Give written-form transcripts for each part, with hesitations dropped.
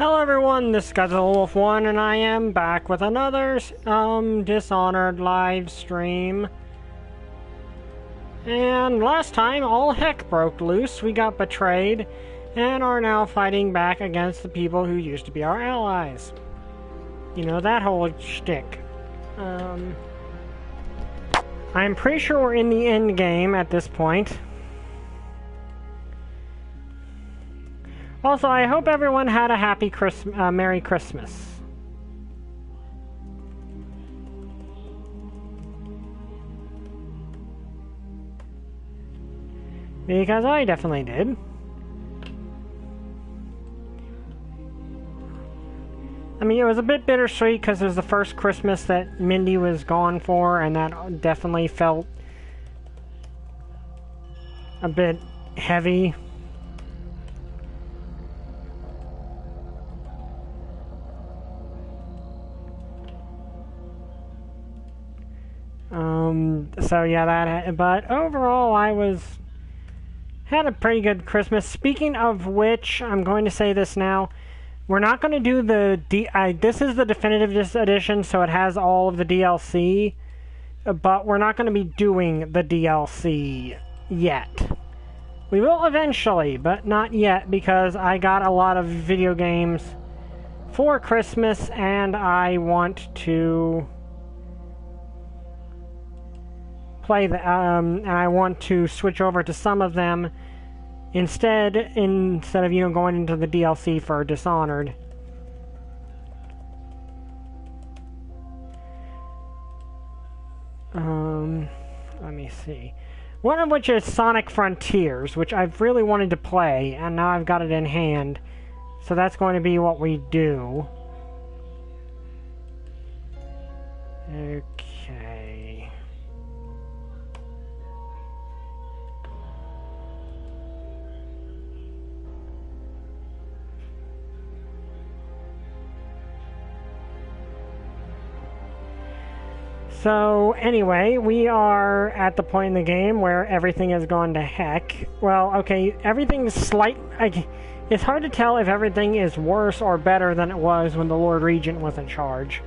Hello everyone, this is Godzilla Wolf 1 and I am back with another Dishonored Livestream. And last time all heck broke loose, we got betrayed and are now fighting back against the people who used to be our allies. You know, that whole shtick. I'm pretty sure we're in the end game at this point. Also, I hope everyone had a happy Merry Christmas. Because I definitely did. I mean, it was a bit bittersweet because it was the first Christmas that Mindy was gone for, and that definitely felt a bit heavy. So yeah, but overall had a pretty good Christmas. Speaking of which, I'm going to say this now. We're not going to do this is the definitive edition, so it has all of the DLC, but we're not going to be doing the DLC yet. We will eventually, but not yet, because I got a lot of video games for Christmas, and I want to play and I want to switch over to some of them instead of going into the DLC for Dishonored. Let me see. One of which is Sonic Frontiers, which I've really wanted to play, and now I've got it in hand. So that's going to be what we do. Okay. So, anyway, we are at the point in the game where everything has gone to heck. Well, okay, everything's it's hard to tell if everything is worse or better than it was when the Lord Regent was in charge.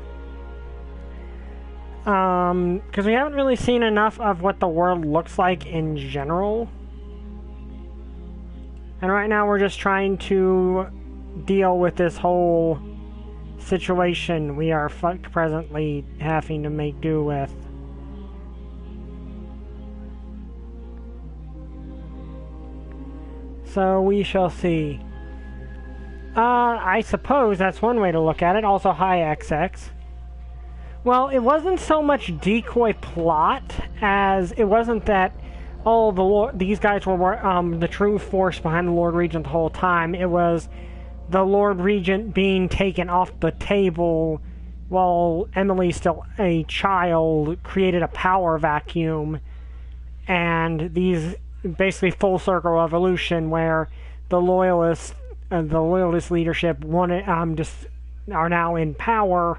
Because we haven't really seen enough of what the world looks like in general. And right now we're just trying to deal with this whole situation we are presently having to make do with. So we shall see. I suppose that's one way to look at it. Also, hi XX. Well, it wasn't so much decoy plot as it wasn't that these guys were the true force behind the Lord Regent the whole time. It was the Lord Regent being taken off the table while Emily, still a child, created a power vacuum, and these basically full circle evolution where the loyalist leadership are now in power,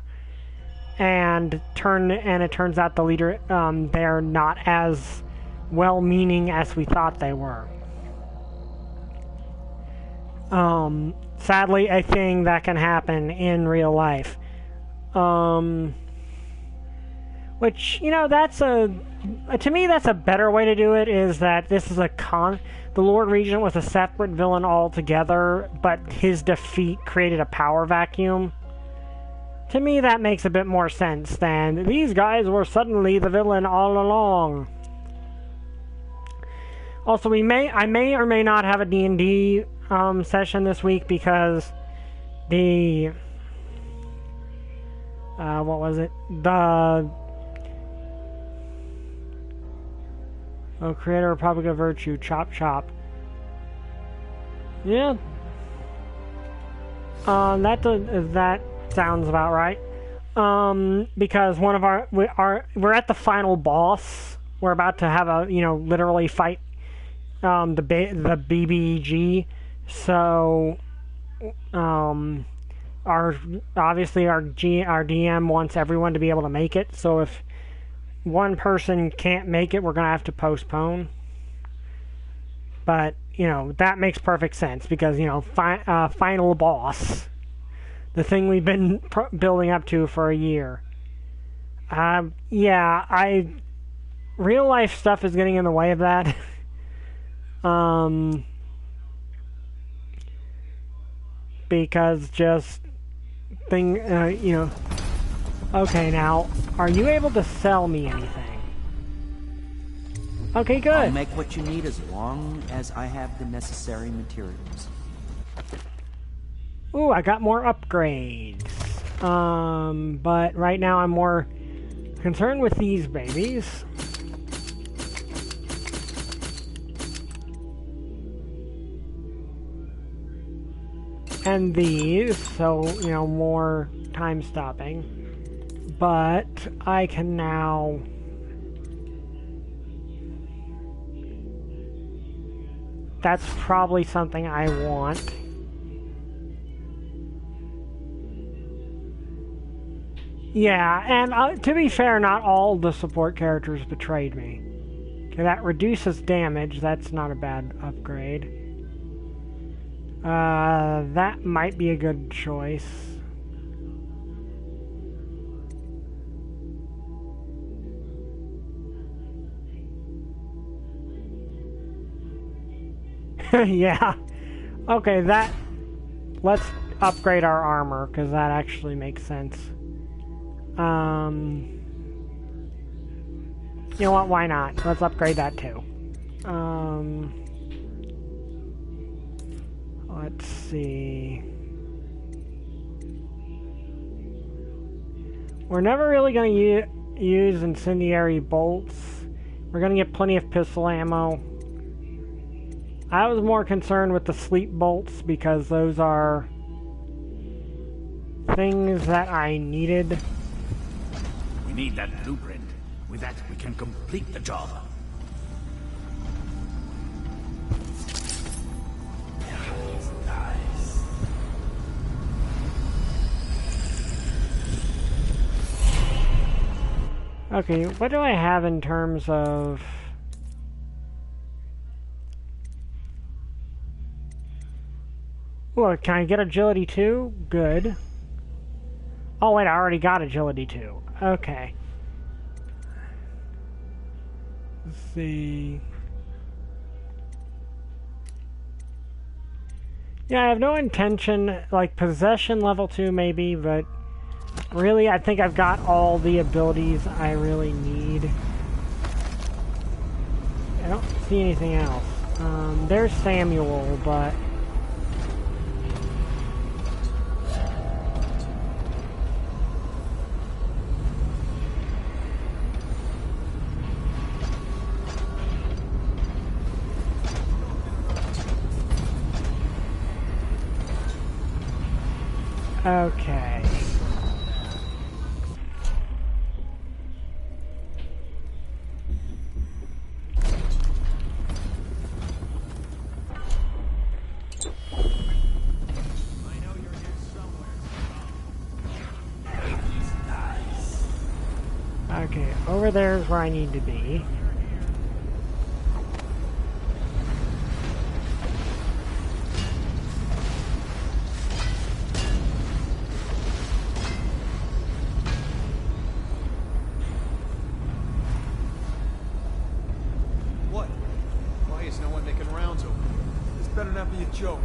and it turns out the leader they're not as well-meaning as we thought they were. Sadly, a thing that can happen in real life. Which, you know, to me, that's a better way to do it, is that this is the Lord Regent was a separate villain altogether, but his defeat created a power vacuum. To me, that makes a bit more sense than these guys were suddenly the villain all along. Also, I may or may not have a D&D session this week because the what was it? Creator Republic of Virtue, chop chop. Yeah. That sounds about right. Because one of we're at the final boss. We're about to have literally fight the BBG. So, our DM wants everyone to be able to make it. So if one person can't make it, we're gonna have to postpone. But that makes perfect sense because final boss. The thing we've been building up to for a year. Yeah, real life stuff is getting in the way of that. Because just Okay, now, are you able to sell me anything? Okay, good. I'll make what you need as long as I have the necessary materials. Ooh, I got more upgrades. But right now I'm more concerned with these babies. And these, so, more time stopping. But I can now... That's probably something I want. Yeah, and to be fair, not all the support characters betrayed me. Okay, that reduces damage. That's not a bad upgrade. That might be a good choice. Yeah. Okay, let's upgrade our armor, because that actually makes sense. You know what, why not? Let's upgrade that too. Let's see. We're never really going to use incendiary bolts. We're going to get plenty of pistol ammo. I was more concerned with the sleep bolts because those are things that I needed. We need that blueprint. With that, we can complete the job. Nice. Okay, what do I have in terms of... Look, can I get agility 2? Good. Oh wait, I already got agility 2. Okay. Let's see. Yeah, I have no intention, like possession level 2 maybe, but really I think I've got all the abilities I really need. I don't see anything else. There's Samuel, but... Okay. Okay, over there is where I need to be. What? Why is no one making rounds over here? This better not be a joke.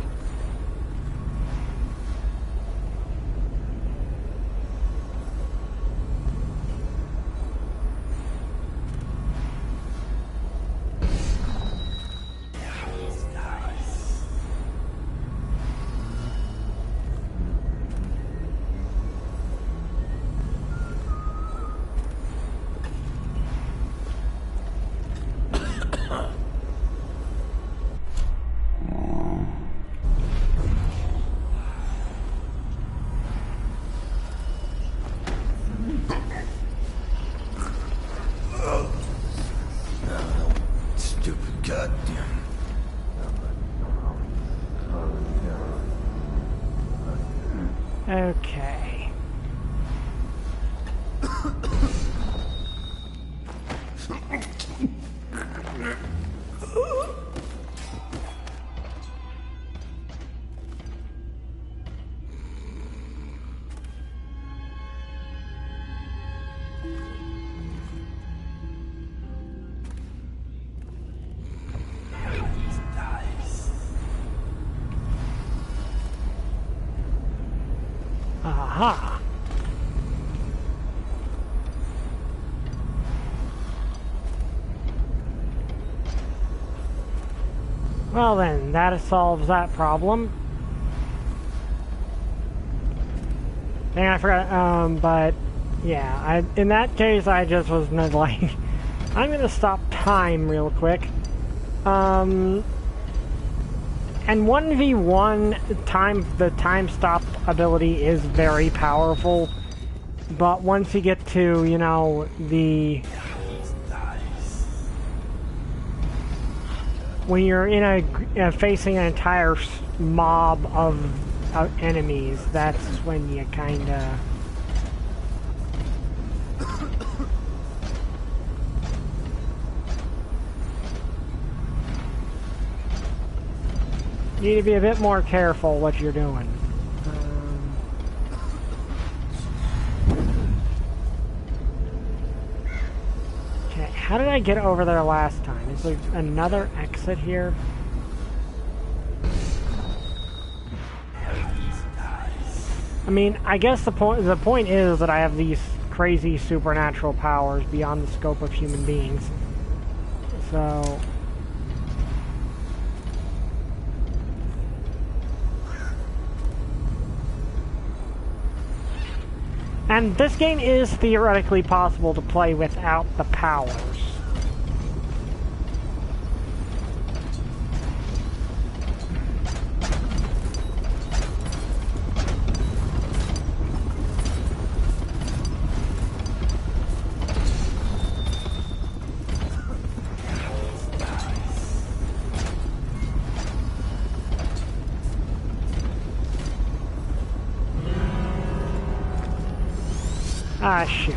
Okay. Aha! Well then, that solves that problem. Dang, I forgot, but yeah, in that case I just was like, I'm gonna stop time real quick. And 1v1 the time stop ability is very powerful, but once you get to, you know, when you're in facing an entire mob of enemies, that's when you kinda need to be a bit more careful what you're doing. Okay, how did I get over there last time? Is there another exit here? I mean, I guess the point is that I have these crazy supernatural powers beyond the scope of human beings. So and this game is theoretically possible to play without the powers. Ah, shoot.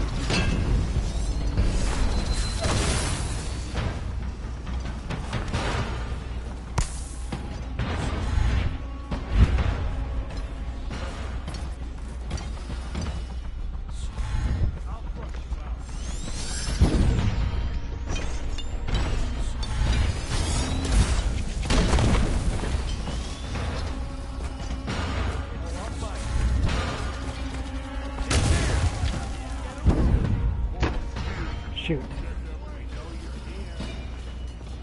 Shoot.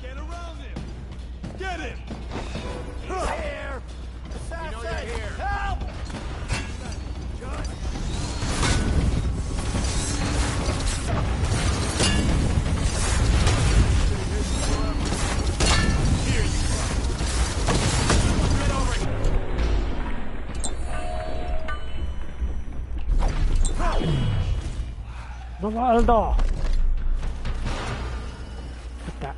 Get around him! Get him! He's here! Assassin! We know you're here! Help! Here you are! Get over here! The wild dog. That.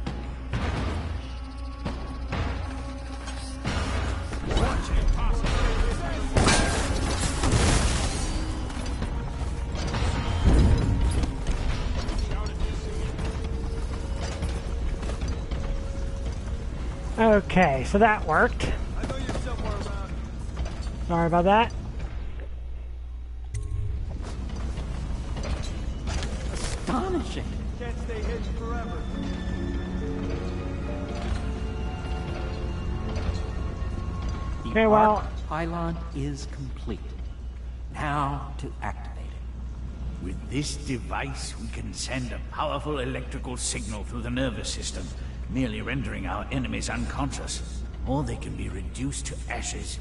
Okay, so that worked. I know you're somewhere around. Sorry about that. Astonishing. Can't stay hidden forever. Okay, well, Arc pylon is complete. Now to activate it. With this device, we can send a powerful electrical signal through the nervous system, merely rendering our enemies unconscious. Or they can be reduced to ashes.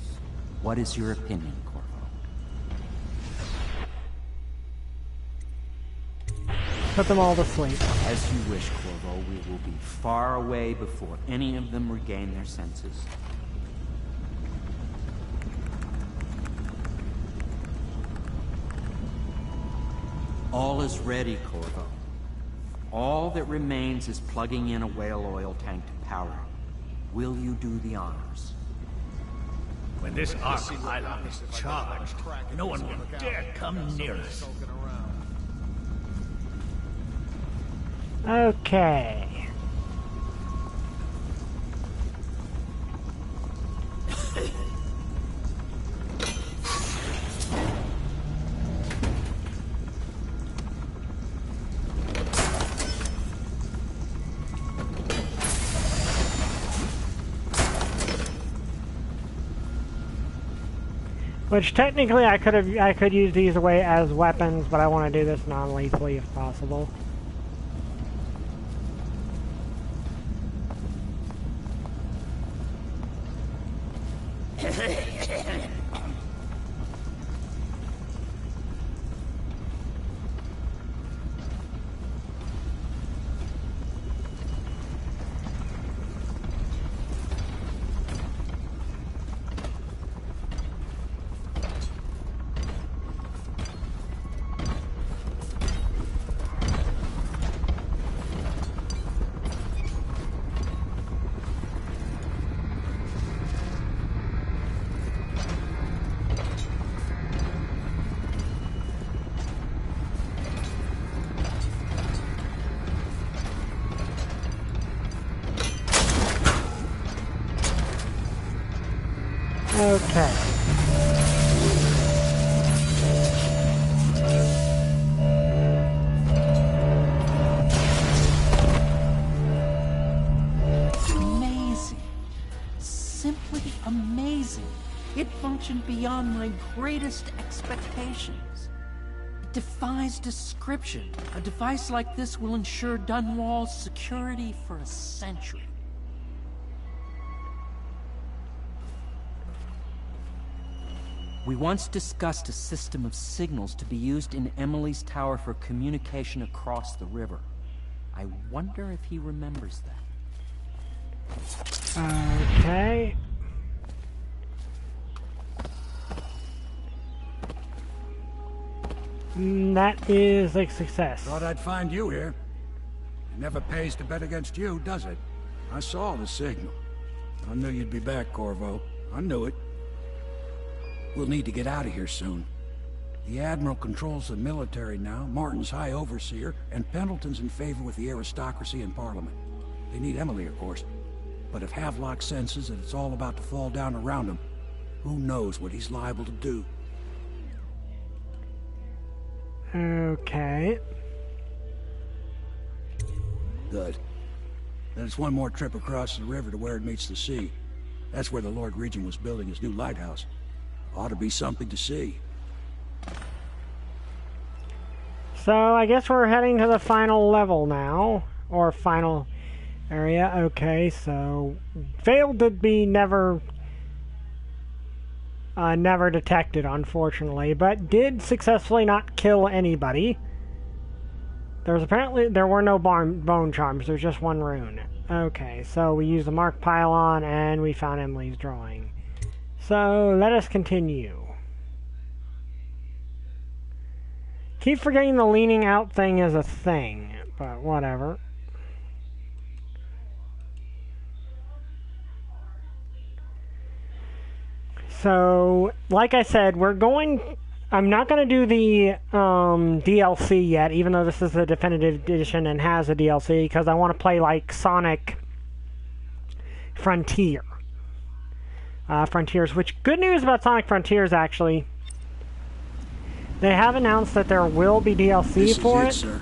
What is your opinion, Corvo? put them all to sleep. As you wish, Corvo. We will be far away before any of them regain their senses. All is ready, Corvo. All that remains is plugging in a whale oil tank to power it. Will you do the honors? When this arc pylon is charged, no one will dare come near us. Okay. Which technically I could use these away as weapons, but I want to do this non-lethally if possible. Okay. Amazing. Simply amazing. It functioned beyond my greatest expectations. It defies description. A device like this will ensure Dunwall's security for a century. We once discussed a system of signals to be used in Emily's tower for communication across the river. I wonder if he remembers that. Okay. That is a success. Thought I'd find you here. It never pays to bet against you, does it? I saw the signal. I knew you'd be back, Corvo. I knew it. We'll need to get out of here soon. The Admiral controls the military now, Martin's High Overseer, and Pendleton's in favor with the aristocracy and Parliament. They need Emily, of course. But if Havelock senses that it's all about to fall down around him, who knows what he's liable to do. Okay. Good. Then it's one more trip across the river to where it meets the sea. That's where the Lord Regent was building his new lighthouse. Ought to be something to see. So I guess we're heading to the final level now, or final area. Okay, so failed to be never detected, unfortunately, but did successfully not kill anybody. There were no bone charms. There's just one rune. Okay, so we used the mark pylon and we found Emily's drawing. So let us continue. Keep forgetting the leaning out thing is a thing, but whatever. So, like I said, I'm not going to do the DLC yet, even though this is a definitive edition and has a DLC, because I want to play like Sonic Frontiers, which, good news about Sonic Frontiers, actually. They have announced that there will be DLC for it. Sir.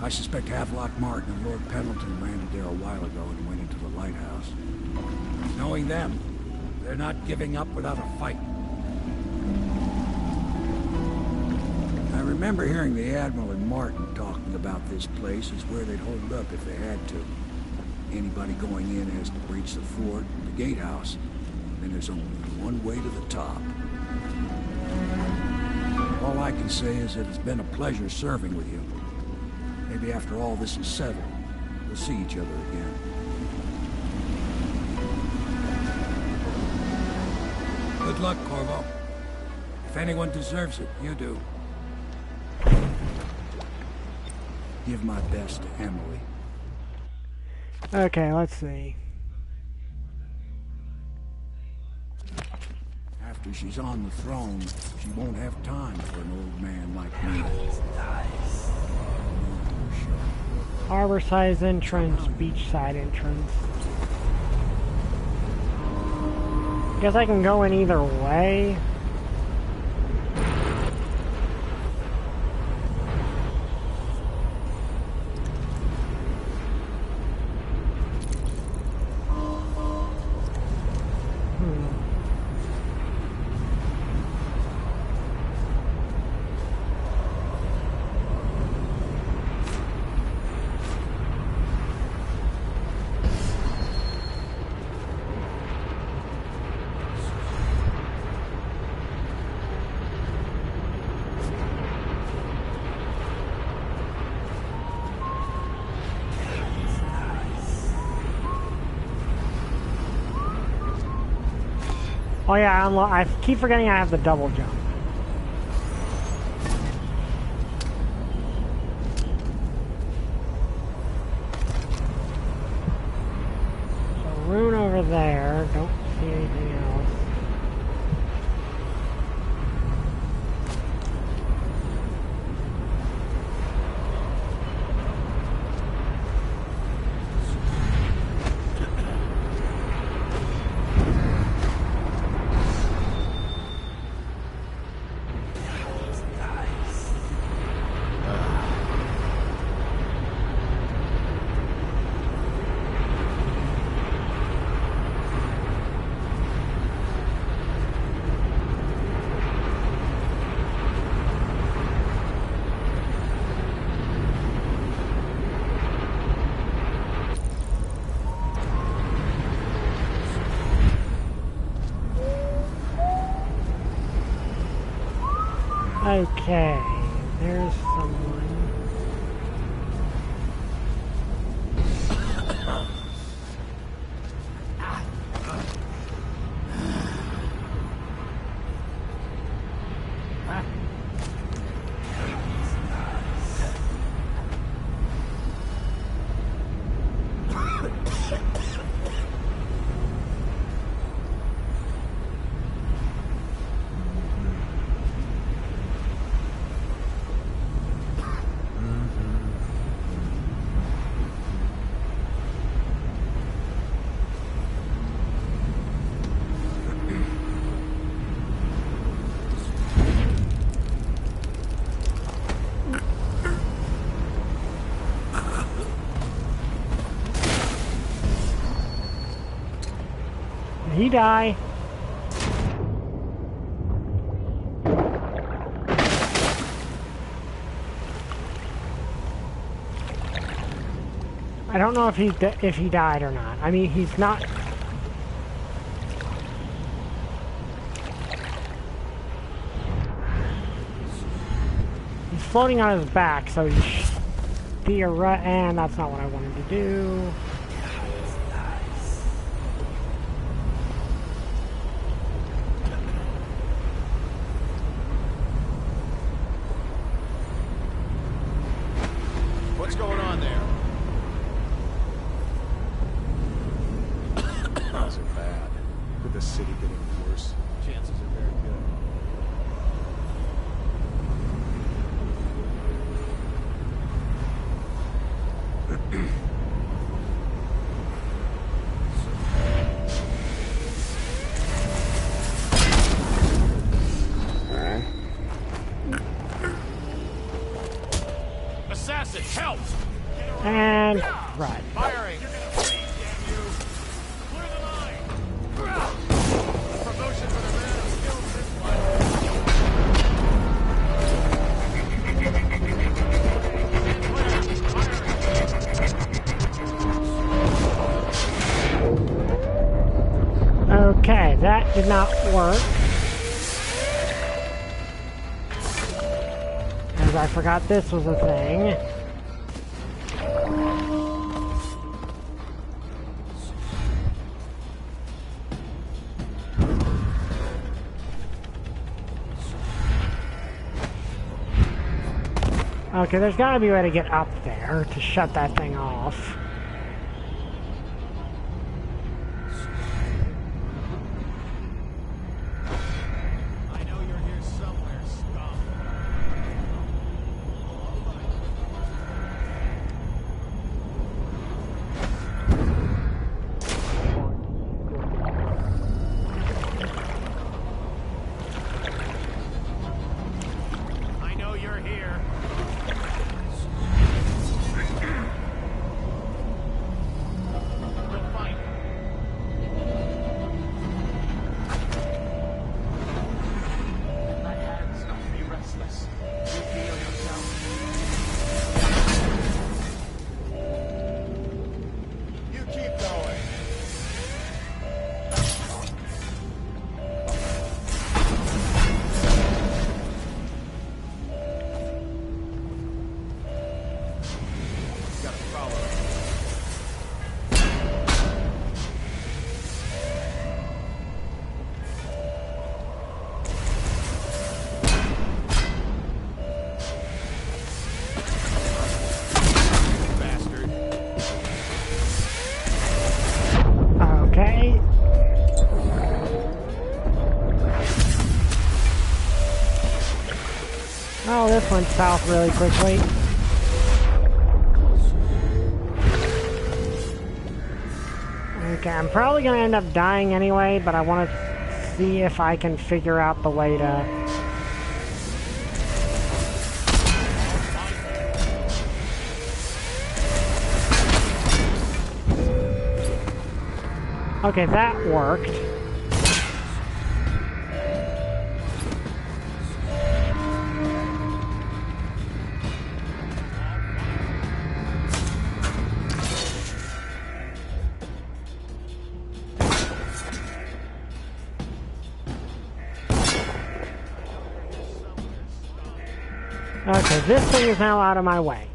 I suspect Havelock Martin and Lord Pendleton landed there a while ago and went into the lighthouse. Knowing them, they're not giving up without a fight. I remember hearing the Admiral and Martin talking about this place as where they'd hold up if they had to. Anybody going in has to breach the fort, the gatehouse. Then there's only one way to the top. All I can say is that it's been a pleasure serving with you. Maybe after all this is settled, we'll see each other again. Good luck, Corvo. If anyone deserves it, you do. Give my best to Emily. Okay, let's see. After she's on the throne, she won't have time for an old man like me. Harborside entrance, beachside entrance. Guess I can go in either way. Oh yeah, I keep forgetting I have the double jump. So rune over there. Don't see anything else. Okay, there's someone. Did he die? I don't know if he died or not. I mean, he's not. He's floating on his back, so he's and that's not what I wanted to do. What's going on there? Things are bad. With the city getting worse, chances are very good. Assassin, help! And right. Firing! Clear the line! Promotion for the man who killed this Okay, that did not work. As I forgot this was a thing. Okay, there's gotta be a way to get up there to shut that thing off. I know you're here somewhere, scum. I know you're here. Oh, this went south really quickly. Okay, I'm probably going to end up dying anyway, but I want to see if I can figure out the way to... Okay, that worked. Okay, this thing is now out of my way.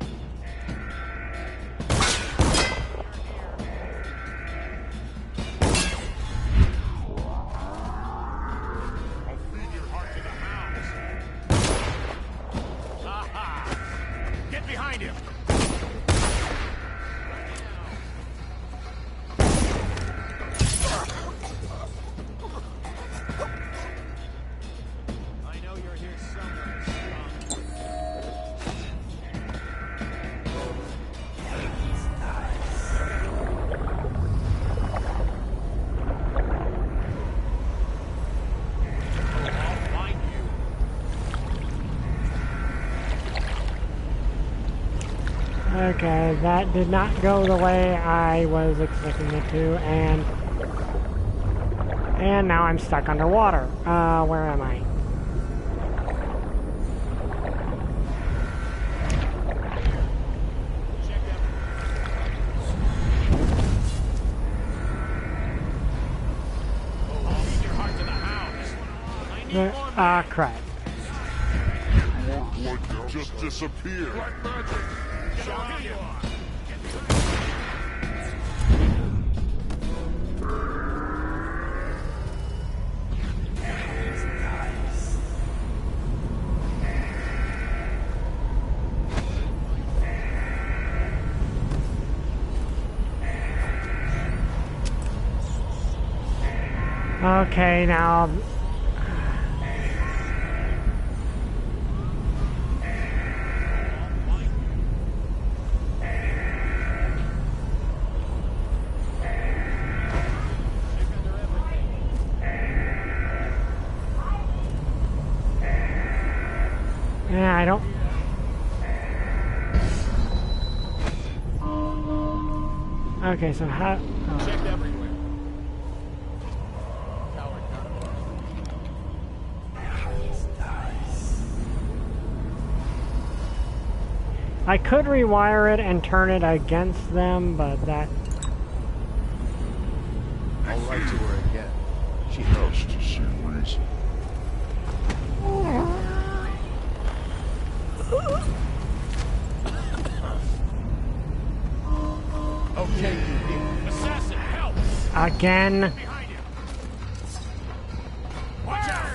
Okay, that did not go the way I was expecting it to, and now I'm stuck underwater. Where am I? Crap. Like you just disappeared. Like magic. Show you are. Okay, now... Yeah, I don't... Okay, so how... Oh. Checked everywhere. I could rewire it and turn it against them, but that... I'll write to her again. She helps to see ways. Okay, you assassin, help! Again. Behind you. Watch out!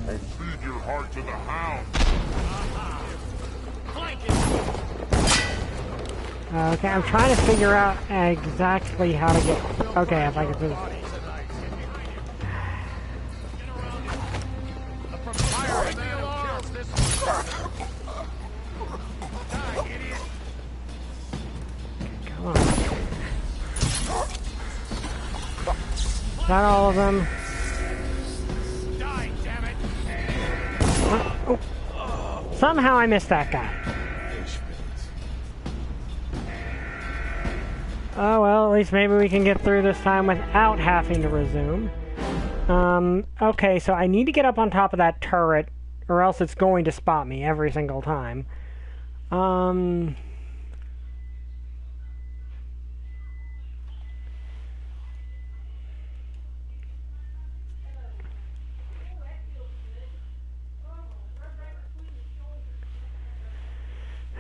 I'll feed your heart to the hound. Okay, I'm trying to figure out exactly how to get... Okay, if I can do this. Come on. Is that all of them? Die, damn it! Oh. Somehow I missed that guy. Oh well, at least maybe we can get through this time without having to resume. Okay, so I need to get up on top of that turret, or else it's going to spot me every single time.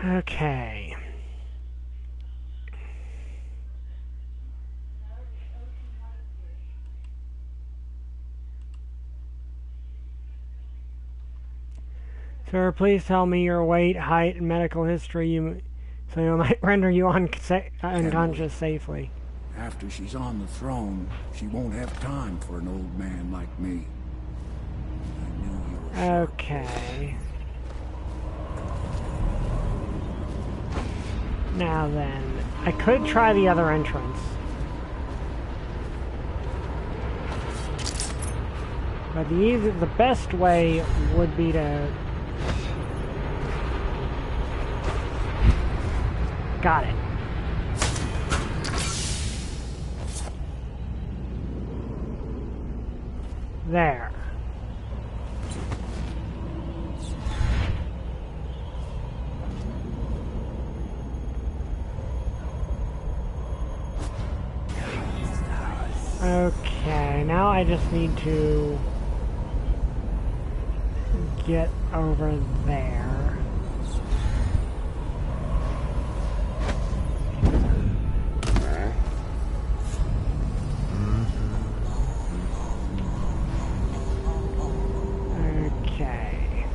Okay. Sir, please tell me your weight, height, and medical history, so you might render you unconscious safely. After she's on the throne, she won't have time for an old man like me. I knew Okay. Now then, I could try the other entrance. But the best way would be to... Got it. There. Okay, now I just need to get over there. Okay.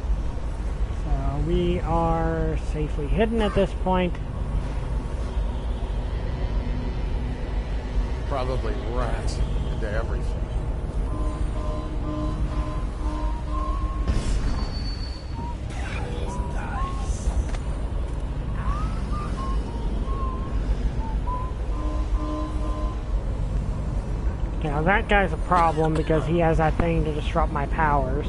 So we are safely hidden at this point. Probably rats into everything. Now that guy's a problem because he has that thing to disrupt my powers.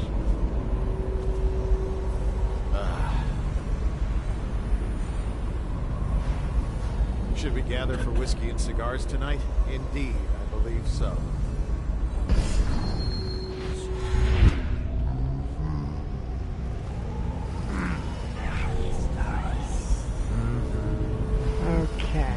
Should we gather for whiskey and cigars tonight? Indeed, I believe so. Okay.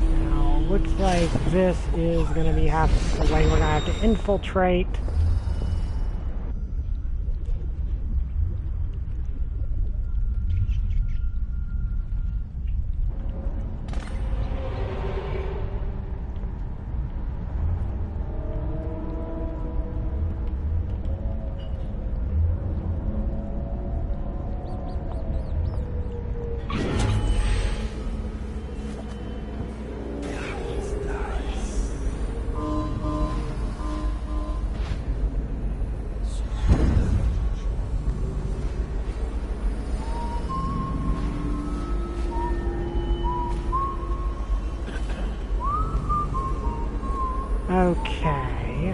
Now, looks like this is going to be the way we're going to have to infiltrate. Okay.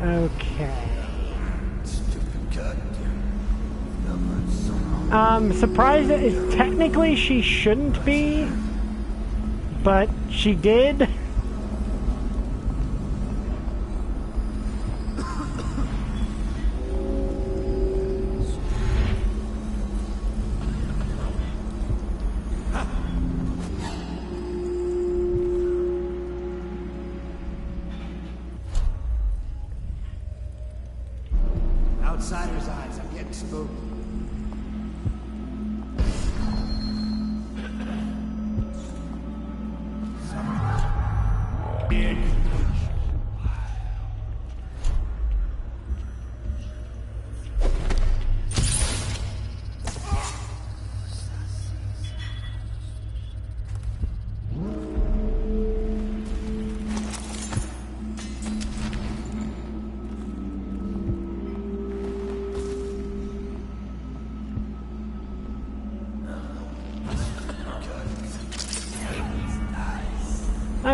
Okay. Surprised that technically she shouldn't be, but she did. Outsider's eyes, I'm getting spooked.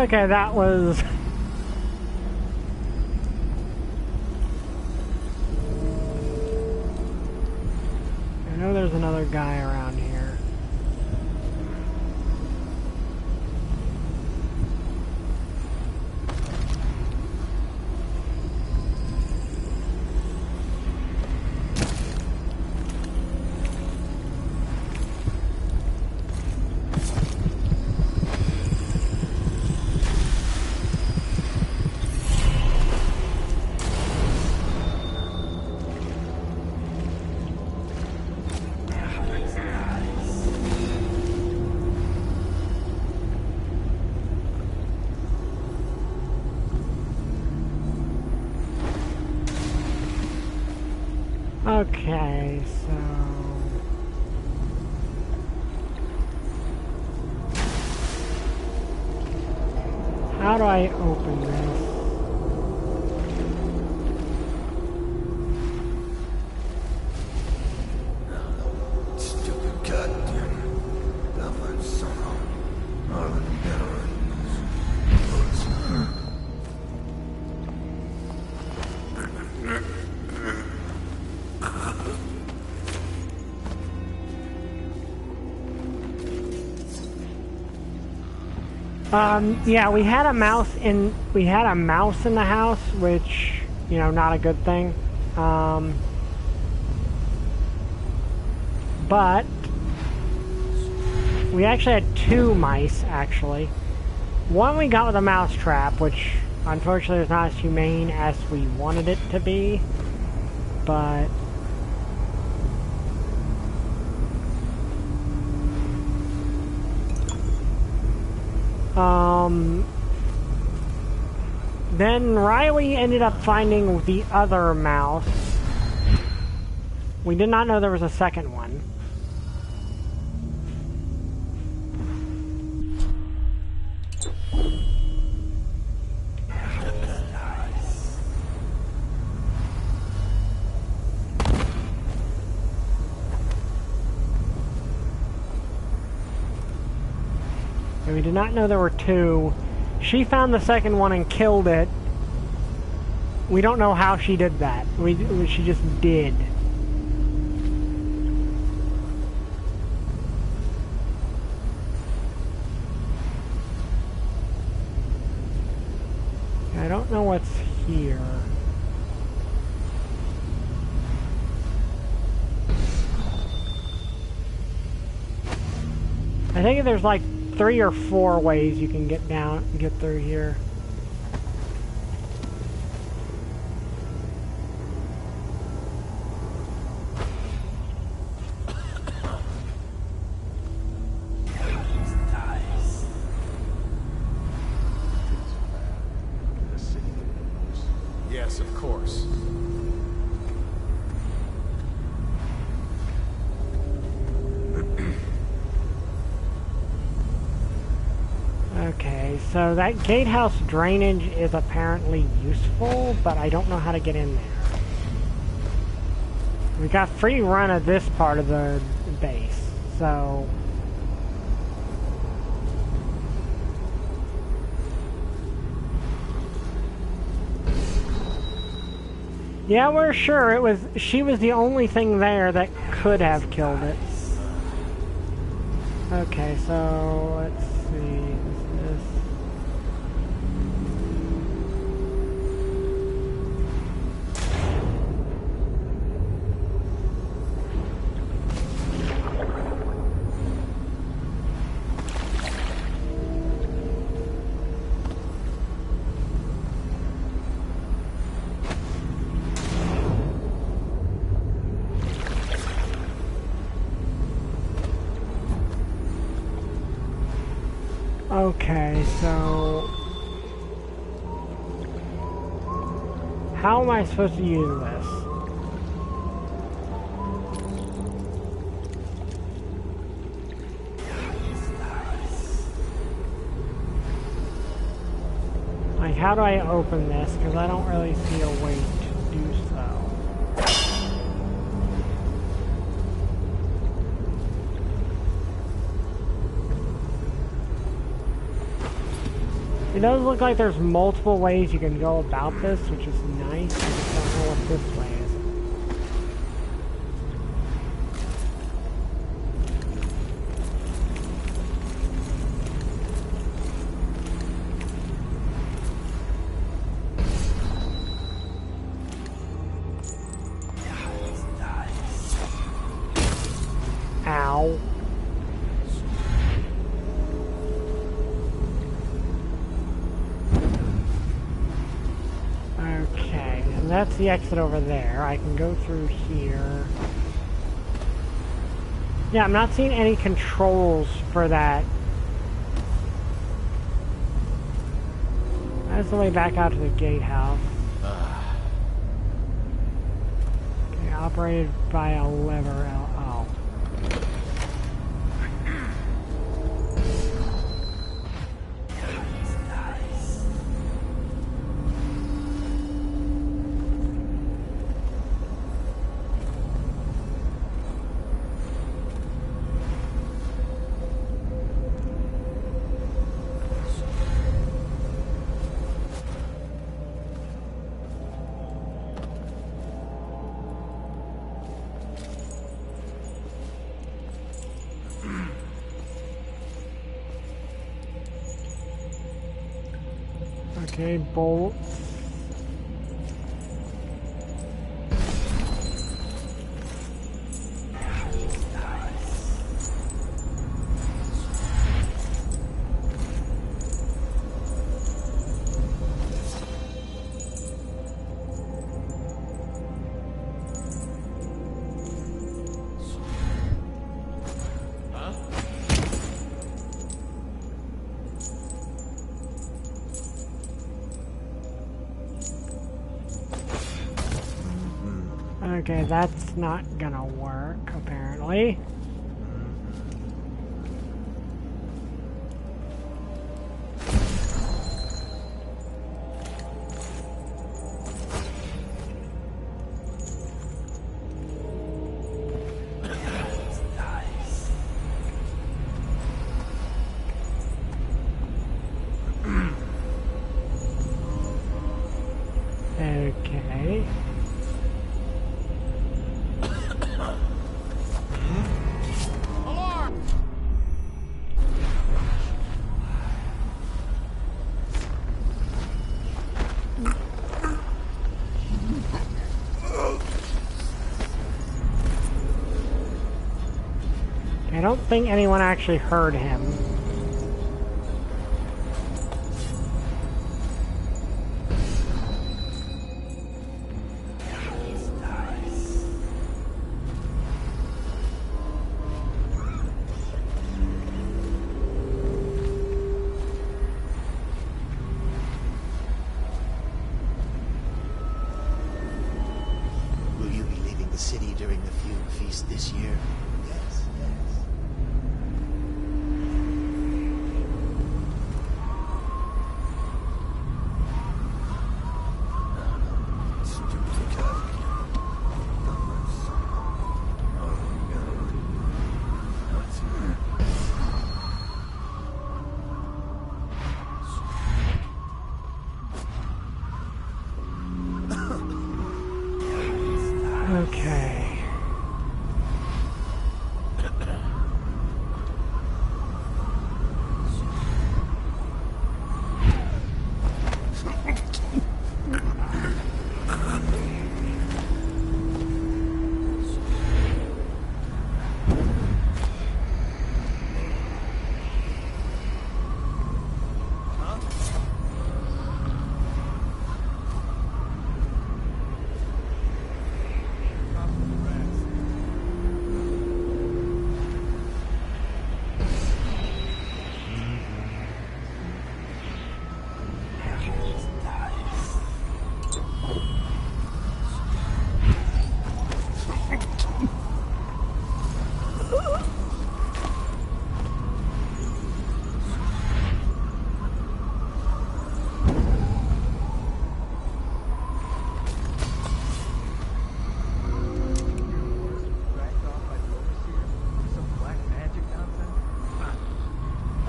Okay, that was... I know there's another guy around here. Okay, so... How do I open this? Stupid goddamn Belfast somehow. All of them better. Yeah, we had a mouse in the house, which, you know, not a good thing. But we actually had 2 mice, actually. One we got with a mouse trap, which unfortunately is not as humane as we wanted it to be, but... Then Riley ended up finding the other mouse. We did not know there was a second one. And we did not know there were 2. She found the second one and killed it. We don't know how she did that. She just did. I don't know what's here. I think there's like 3 or 4 ways you can get through here. Yes, of course. Okay, so that gatehouse drainage is apparently useful, but I don't know how to get in there. We got free run of this part of the base, so... Yeah, we're sure she was the only thing there that could have killed it. Okay, so let's see. Okay, so... How am I supposed to use this? Like, how do I open this? Because I don't really see a way to do so. does look like there's multiple ways you can go about this, which is nice. I just don't know what this way is. Ow. Okay, and that's the exit over there. I can go through here. Yeah, I'm not seeing any controls for that. That's the way back out to the gatehouse. Okay, operated by a lever. Oh. Okay, bolts. Okay, that's not gonna work, apparently. Okay. I don't think anyone actually heard him. Will you be leaving the city during the Fume Feast this year? Yes, yes. Okay.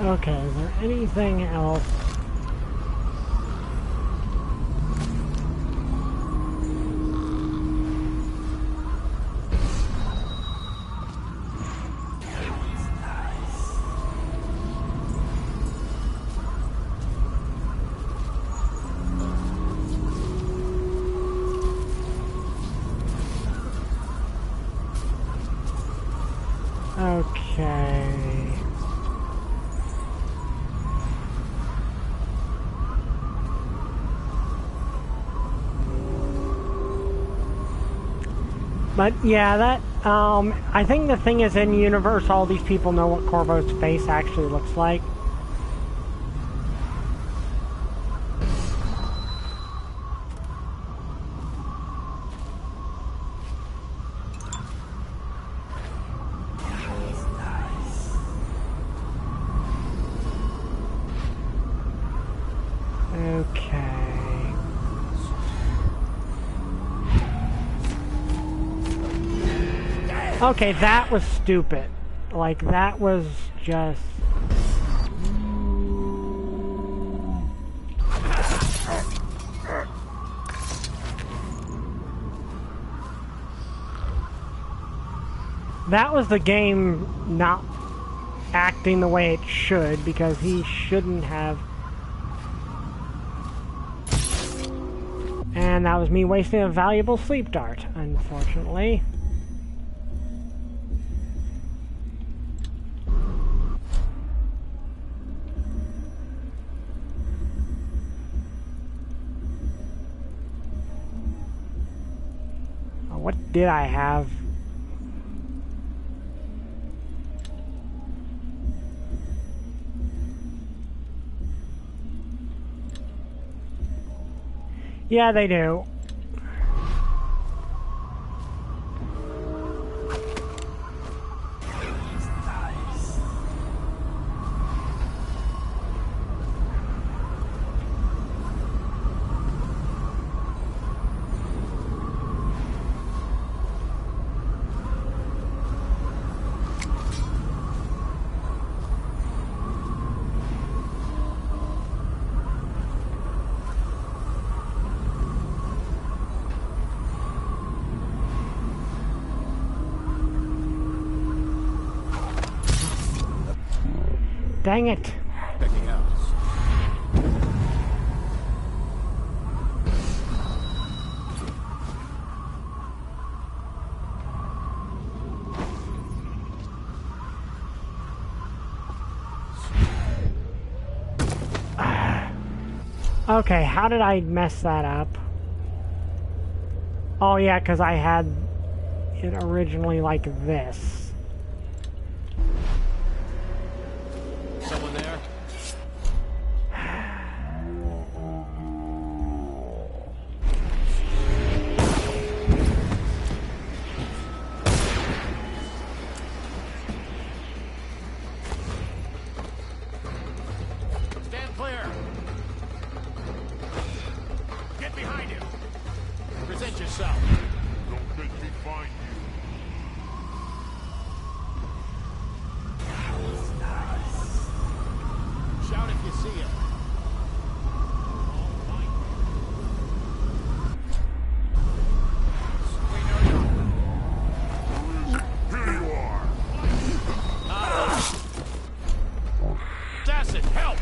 Okay, is there anything else Okay. But yeah, that, I think the thing is in universe, all these people know what Corvo's face actually looks like. Okay, that was stupid. Like, that was just... That was the game not acting the way it should, because he shouldn't have... And that was me wasting a valuable sleep dart, unfortunately. What did I have? Yeah, they do. Dang it. Checking out. Okay, how did I mess that up? Oh yeah, because I had it originally like this. Someone there? Stand clear. Get behind him. Present yourself. Don't make me find you. Shout if you see him. Here you are. Assassin, help!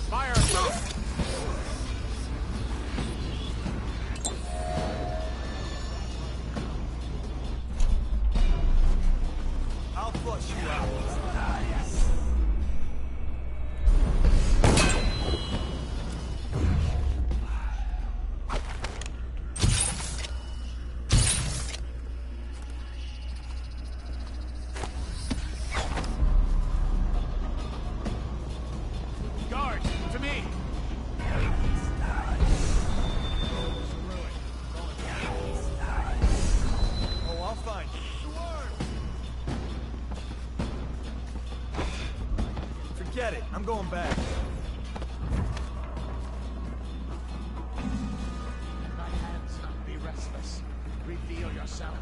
Fire! I'll flush you out. Guards, to me! Oh, I'll find you. Forget it. I'm going back. My hands not be restless. Reveal yourself.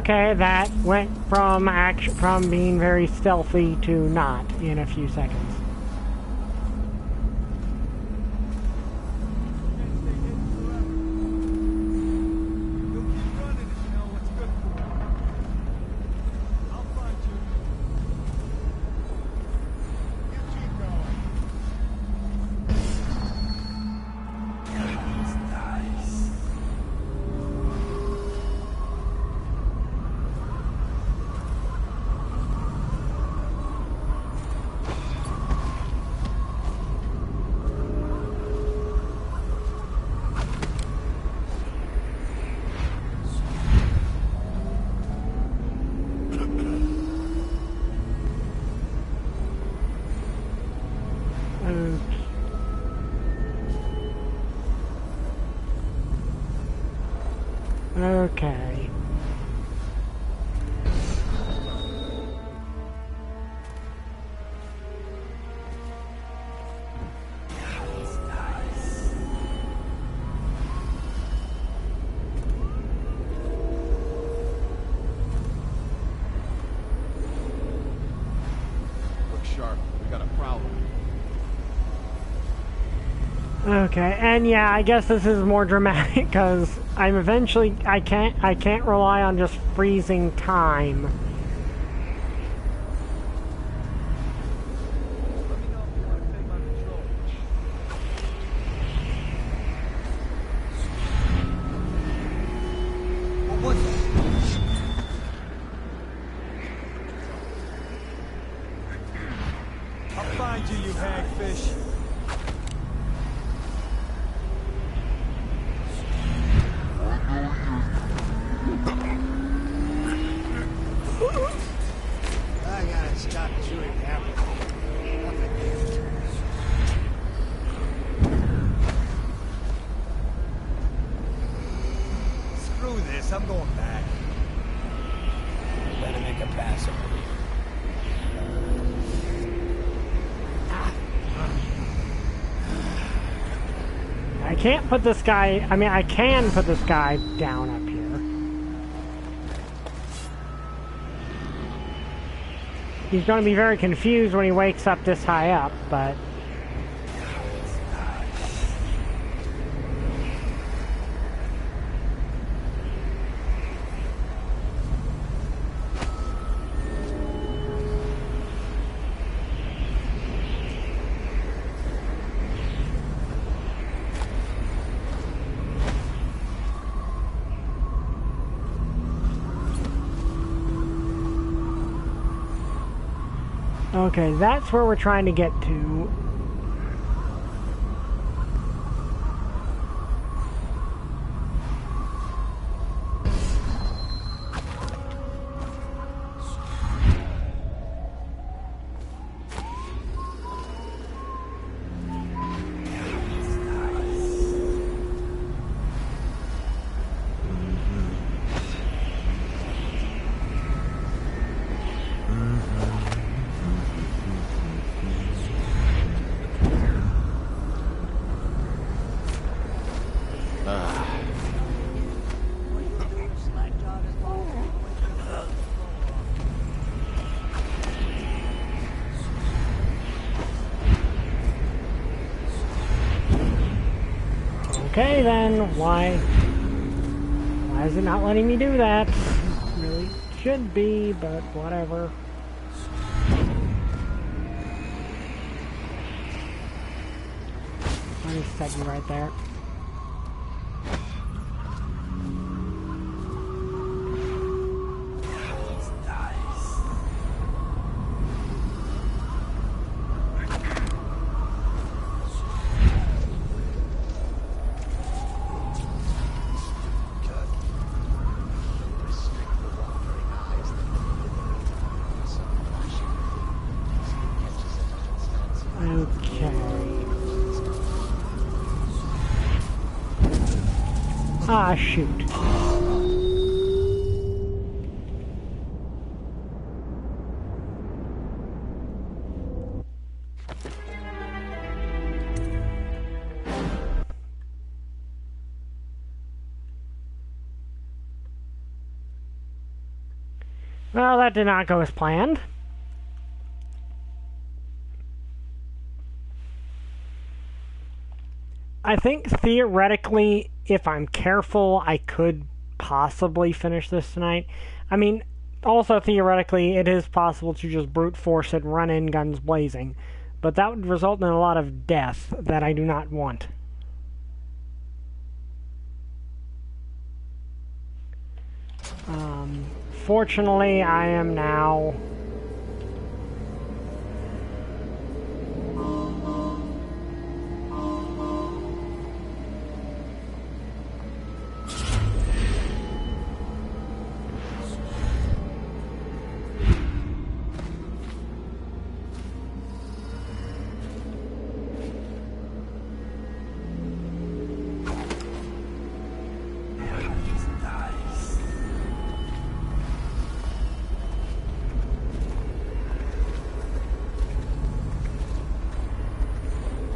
Okay, that went from from being very stealthy to not in a few seconds. Okay. Look sharp. We got a problem. Okay, and yeah, I guess this is more dramatic because I can't rely on just freezing time. I'll find you, you hagfish. I gotta stop chewing apples. Nothing here. Screw this, I'm going back. Better make a pass of it. I can't put this guy, I mean, I can put this guy down up here. He's going to be very confused when he wakes up this high up, but... Okay, that's where we're trying to get to. Okay then, why is it not letting me do that? It really should be, but whatever. Let me set you right there. Ah, shoot. Well, that did not go as planned. I think theoretically, if I'm careful, I could possibly finish this tonight. I mean, also theoretically, it is possible to just brute force it and run in guns blazing, but that would result in a lot of death that I do not want. Fortunately, I am now...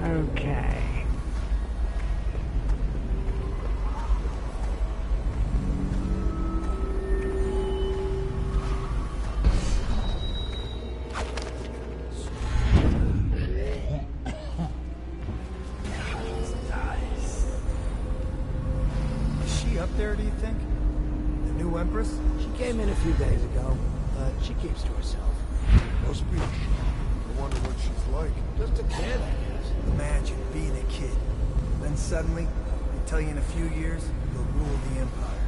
Okay. Is she up there, do you think? The new Empress? She came in a few days ago, but she keeps to herself. Must be a shame. I wonder what she's like. Just a kid, I guess. Imagine being a kid. Then suddenly, they tell you in a few years, you'll rule the Empire.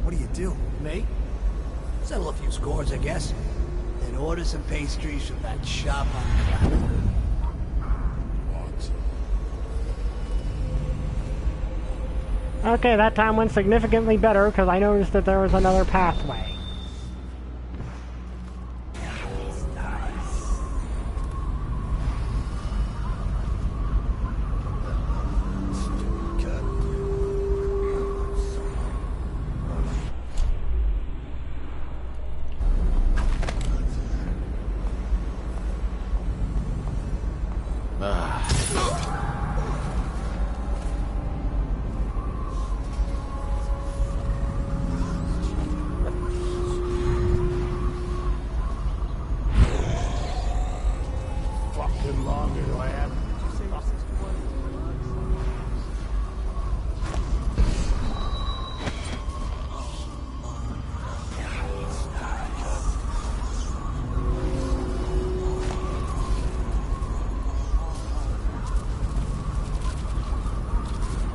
What do you do? Me? Settle a few scores, I guess. Then order some pastries from that shop on Clapper. Okay, that time went significantly better because I noticed that there was another pathway.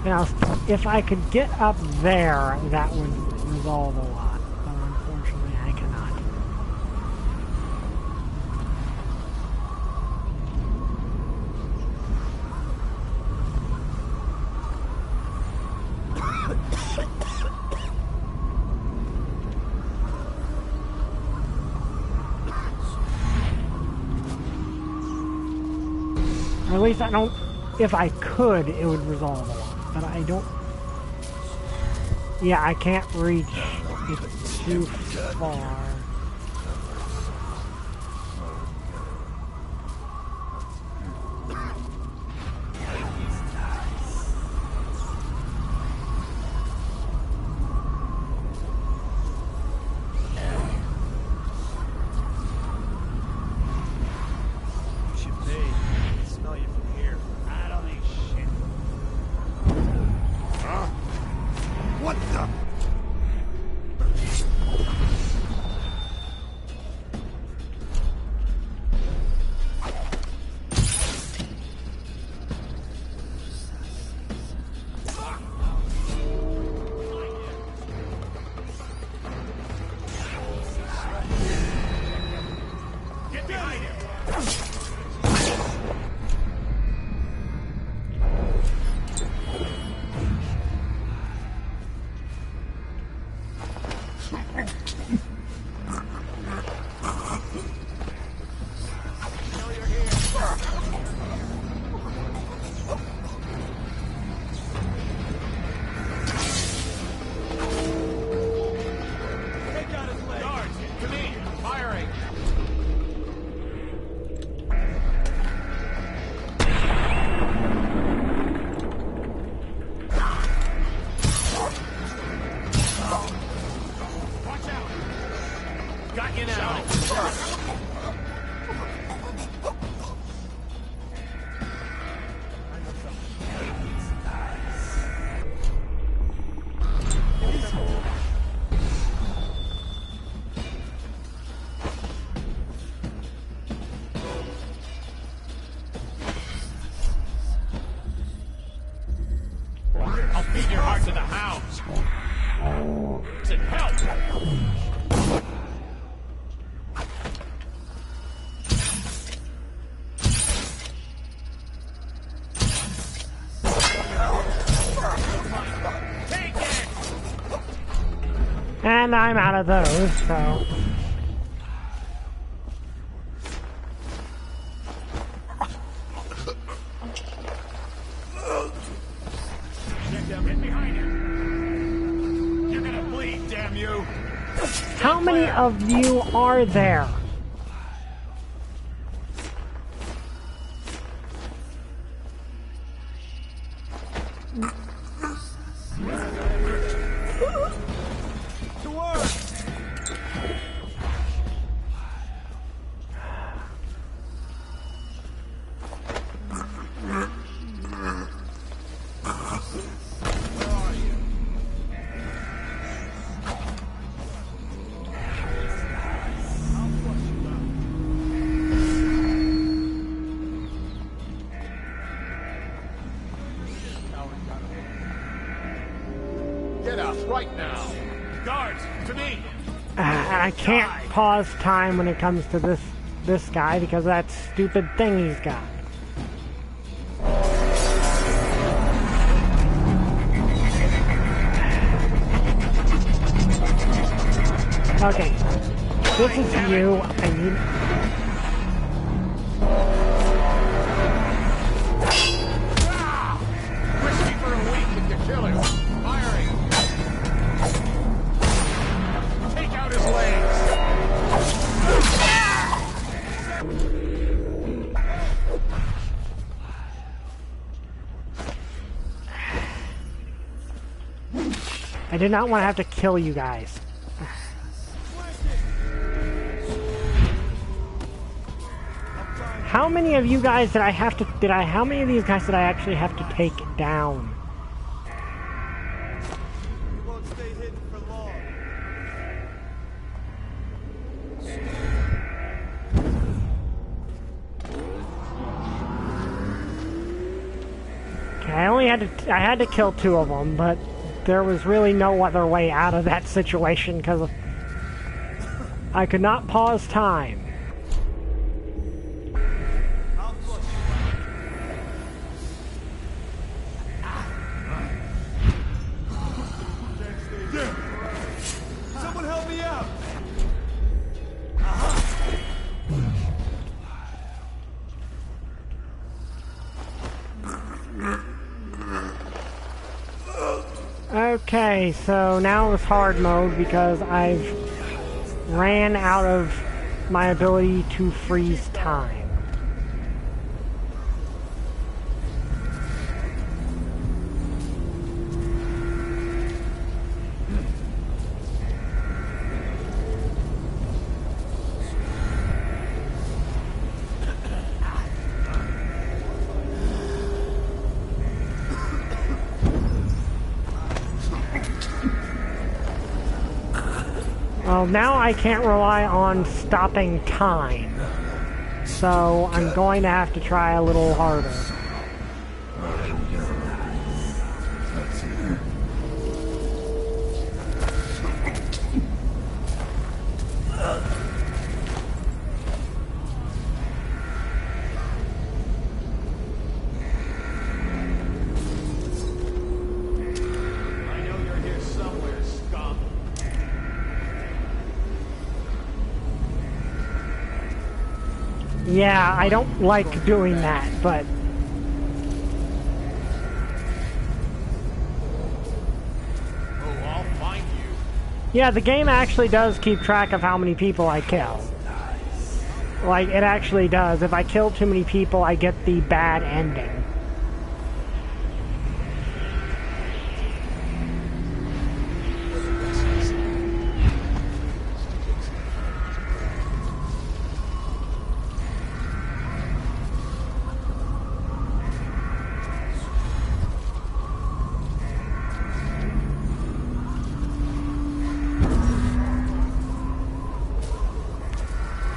Now, if I could get up there, that would resolve a lot, but unfortunately I cannot. Or at least I don't... If I could, it would resolve a lot. But I don't... Yeah, I can't reach. It's too far. And I'm out of those, so... Get behind him! You're gonna bleed, damn you! How many of you are there? To work! Get up right now! Guards, to me! I can't pause time when it comes to this guy because of that stupid thing he's got. Okay, this is you. I need... Whiskey for a week if you kill him! Firing! Take out his legs! I did not want to have to kill you guys. How many of you guys did I have to... how many of these guys did I actually have to take down? You won't stay hidden for long. Okay, I had to kill 2 of them, but there was really no other way out of that situation because I could not pause time. Someone help me out! Okay, so now it's hard mode because I've ran out of my ability to freeze time. Well, now I can't rely on stopping time, so I'm going to have to try a little harder. I know you're here somewhere, scum. Yeah, I don't like doing that, but... Oh, I'll find you. Yeah, the game actually does keep track of how many people I kill. Like, it actually does. If I kill too many people, I get the bad ending.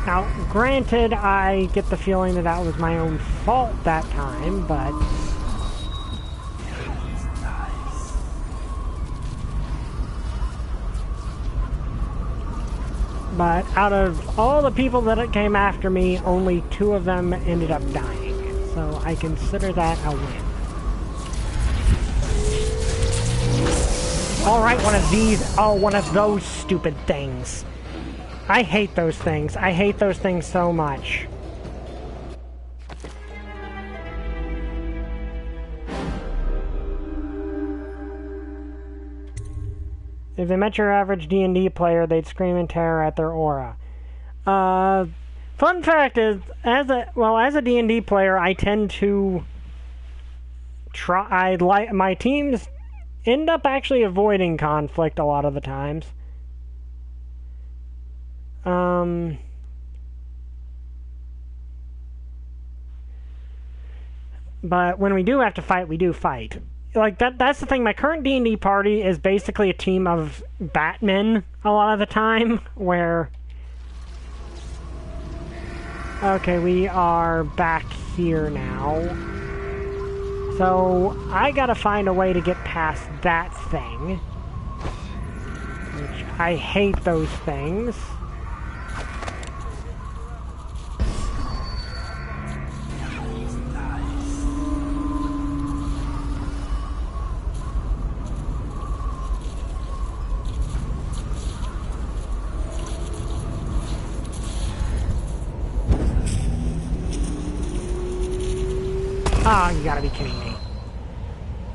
Now, granted, I get the feeling that that was my own fault that time, but... But out of all the people that came after me, only 2 of them ended up dying. So I consider that a win. Alright, one of these. Oh, one of those stupid things. I hate those things. I hate those things so much. If they met your average D&D player, they'd scream in terror at their aura. Fun fact is, as a D&D player, I tend to my teams end up actually avoiding conflict a lot of the times. But when we do have to fight, we do fight. Like, that's the thing. My current D&D party is basically a team of Batmen a lot of the time, where... Okay, we are back here now. So, I gotta find a way to get past that thing. Which, I hate those things. Ah, you gotta be kidding me.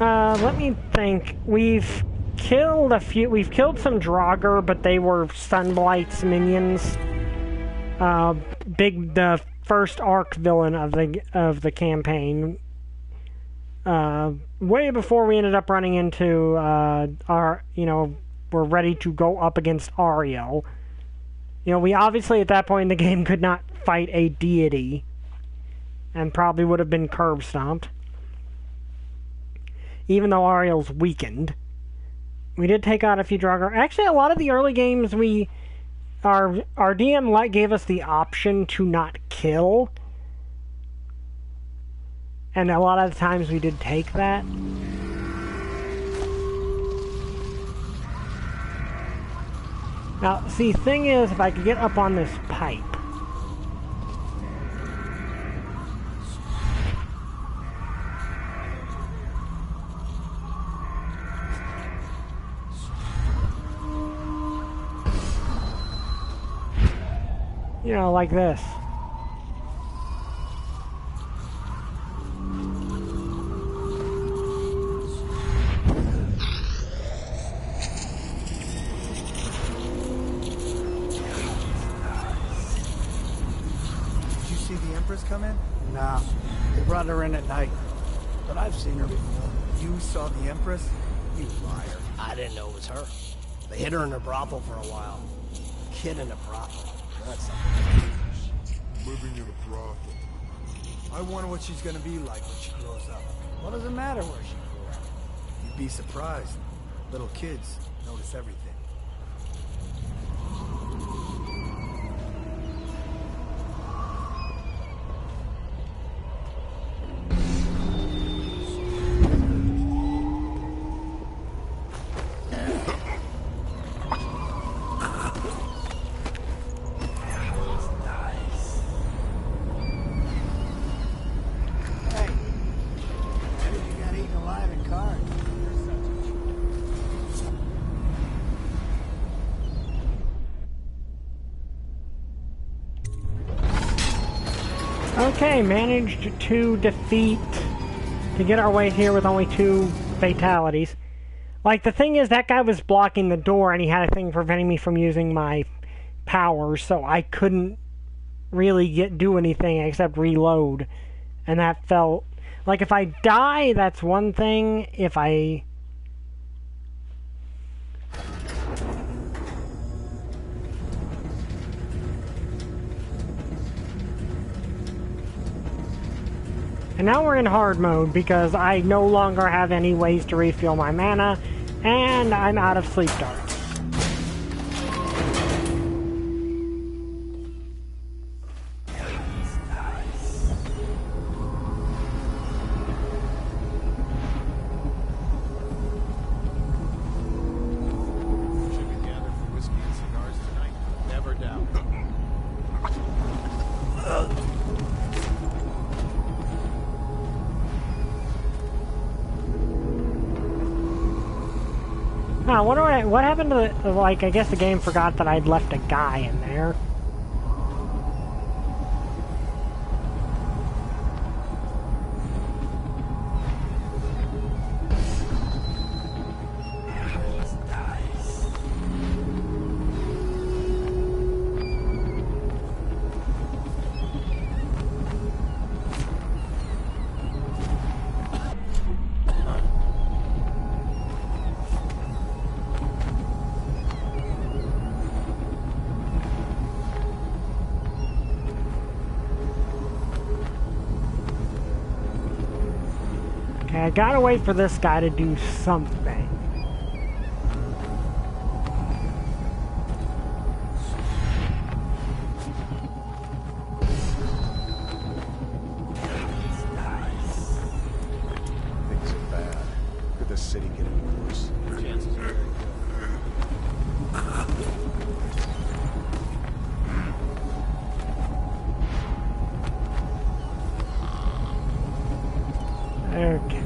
Let me think. We've killed some Draugr, but they were Sunblight's minions. The first arc villain of the campaign. Way before we ended up running into we're ready to go up against Ariel. We obviously at that point in the game could not fight a deity. And probably would have been curb stomped. Even though Ariel's weakened. We did take out a few Draugr. Actually, a lot of the early games our DM gave us the option to not kill. And a lot of the times we did take that. Now, see, thing is, if I could get up on this pipe. Like this. Did you see the Empress come in? Nah, they brought her in at night. But I've seen her before. You saw the Empress? You liar. I didn't know it was her. They hid her in a brothel for a while. Kid in a brothel. That's something. Living in a brothel. I wonder what she's gonna be like when she grows up. What does it matter where she grew up? You'd be surprised. Little kids notice everything. Okay, managed to get our way here with only 2 fatalities. Like, the thing is, that guy was blocking the door and he had a thing preventing me from using my powers, so I couldn't really do anything except reload. And that felt... Like, if I die, that's one thing. If I... And now we're in hard mode because I no longer have any ways to refuel my mana, and I'm out of sleep darts. Should we gather for whiskey and cigars tonight? Never doubt. on, what happened to the, like, I guess the game forgot that I'd left a guy in there. I gotta wait for this guy to do something. Things are bad. Could the city get any worse? Chances are very good. Okay.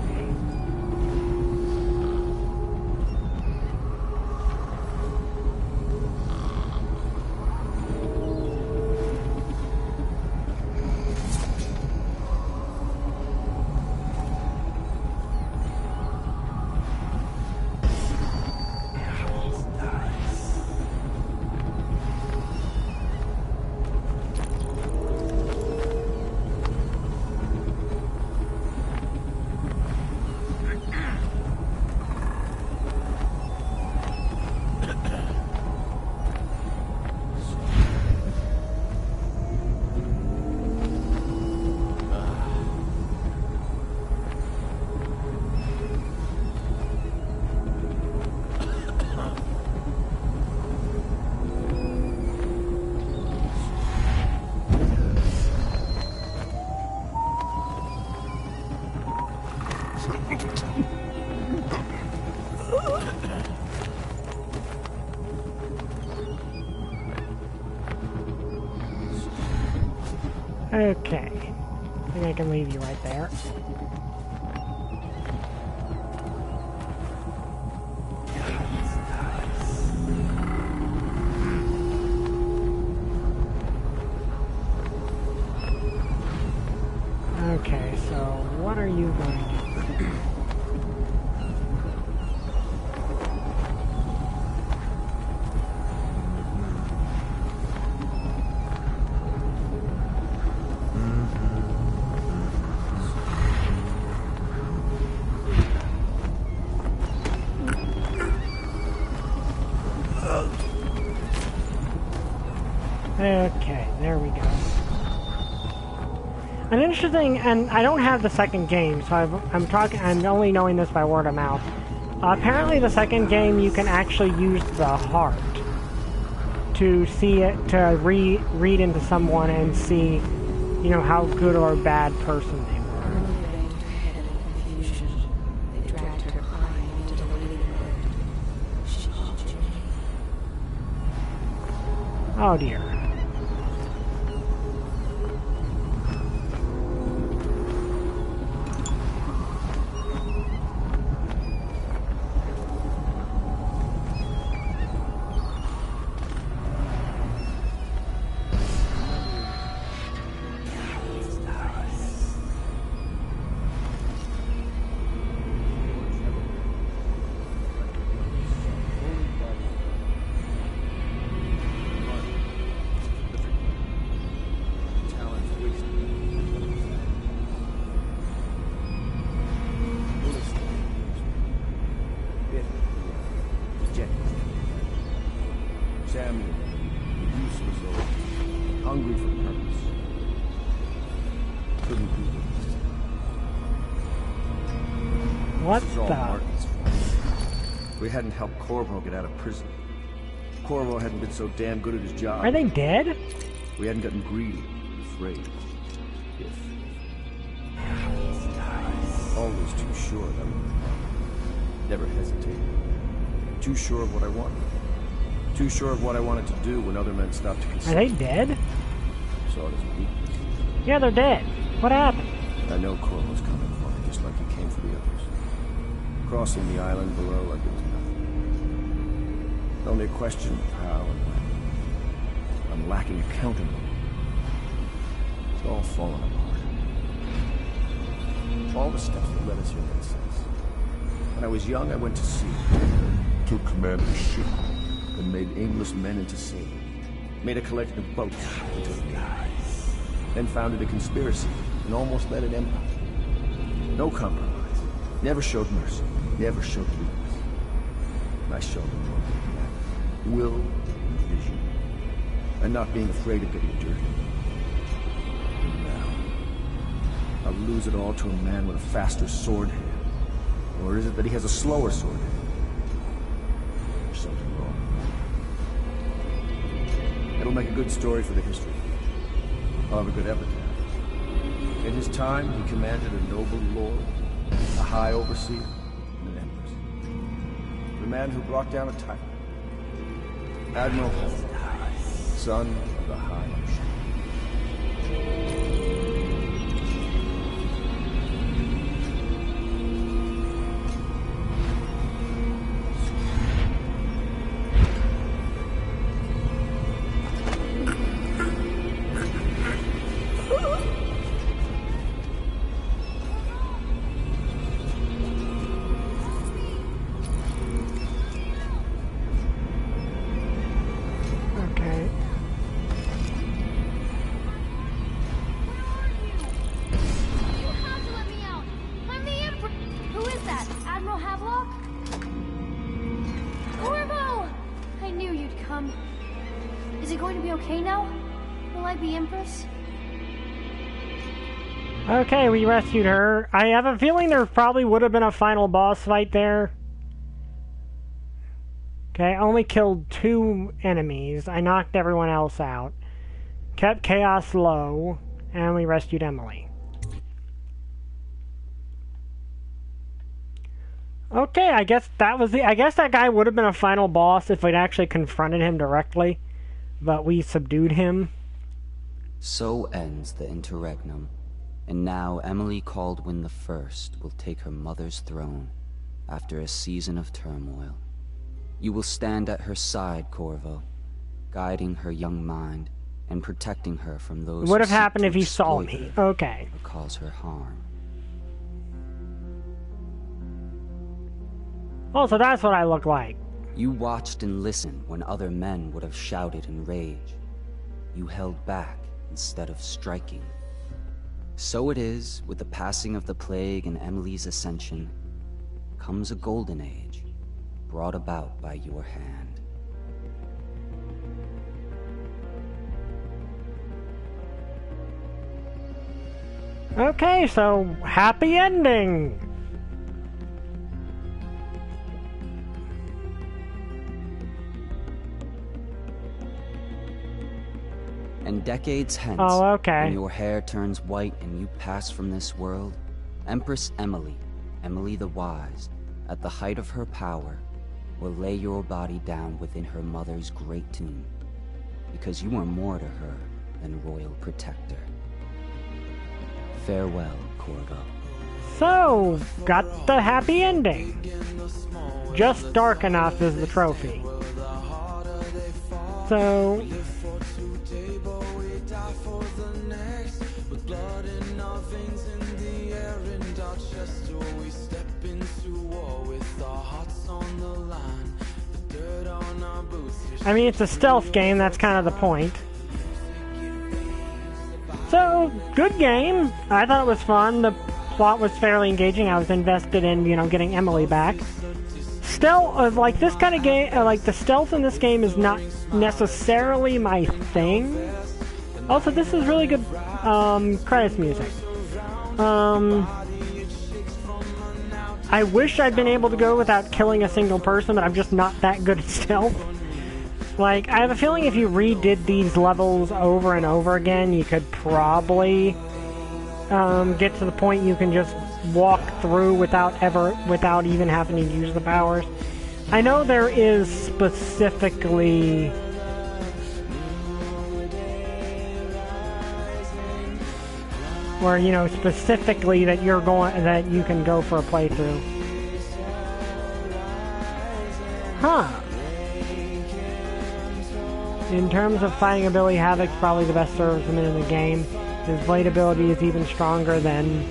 Okay. I think I can leave you right there. Okay, so what are you going to do? Okay, there we go. An interesting, and I don't have the second game, so I'm only knowing this by word of mouth. Apparently the second game you can actually use the heart to see it, to read into someone and see, you know, how good or bad person they were. Oh dear. Hungry for purpose. Couldn't do this. What This is all the? Martin's fault. If we hadn't helped Corvo get out of prison, if Corvo hadn't been so damn good at his job. Are they dead? We hadn't gotten greedy, afraid. If. Always too sure of them. Never hesitated. Too sure of what I wanted. Too sure of what I wanted to do when other men stopped to consider. Are they dead? Saw it as a weakness. Yeah, they're dead. What happened? I know Corvo's coming for me, just like he came for the others. Crossing the island below like it was nothing. Only a question of how and when. I'm lacking a countermeasure. It's all fallen apart. All the steps that led us here made sense. When I was young, I went to sea. Took command of a ship. And made aimless men into sailors. Made a collection of boats until it died. Then founded a conspiracy and almost led an empire. No compromise. Never showed mercy. Never showed weakness. I showed them will and vision. And not being afraid of getting dirty. And now, I'll lose it all to a man with a faster sword hand. Or is it that he has a slower sword hand? There's something wrong. It'll make a good story for the history. I'll have a good epitaph. In his time, he commanded a noble lord, a high overseer, and an empress. The man who brought down a tyrant. Admiral Hall, son of the High Ocean. Okay, we rescued her. I have a feeling there probably would have been a final boss fight there. Okay, I only killed 2 enemies. I knocked everyone else out. Kept chaos low. And we rescued Emily. Okay, I guess that was I guess that guy would have been a final boss if we'd actually confronted him directly. But we subdued him. So ends the interregnum. And now Emily Caldwin I will take her mother's throne after a season of turmoil. You will stand at her side, Corvo, guiding her young mind and protecting her from those what would have happened if he saw me? Okay. Or cause her harm. Oh, so that's what I look like. You watched and listened when other men would have shouted in rage. You held back instead of striking. So it is, with the passing of the plague and Emily's ascension, comes a golden age, brought about by your hand. Okay, so happy ending! And decades hence, when your hair turns white and you pass from this world, Empress Emily, Emily the Wise, at the height of her power, will lay your body down within her mother's great tomb, because you are more to her than royal protector. Farewell, Corvo. So, got the happy ending. Just dark enough is the trophy. So... I mean, it's a stealth game, that's kind of the point. So, good game. I thought it was fun. The plot was fairly engaging. I was invested in, you know, getting Emily back. Stealth, like this kind of game, like the stealth in this game is not necessarily my thing. Also, this is really good credits music. I wish I'd been able to go without killing a single person, but I'm just not that good at stealth. Like, I have a feeling if you redid these levels over and over again, you could probably get to the point you can just walk through without even having to use the powers. I know there is specifically... where, you know, specifically that that you can go for a playthrough. Huh. In terms of fighting ability, Havoc's probably the best swordsman in the game. His blade ability is even stronger than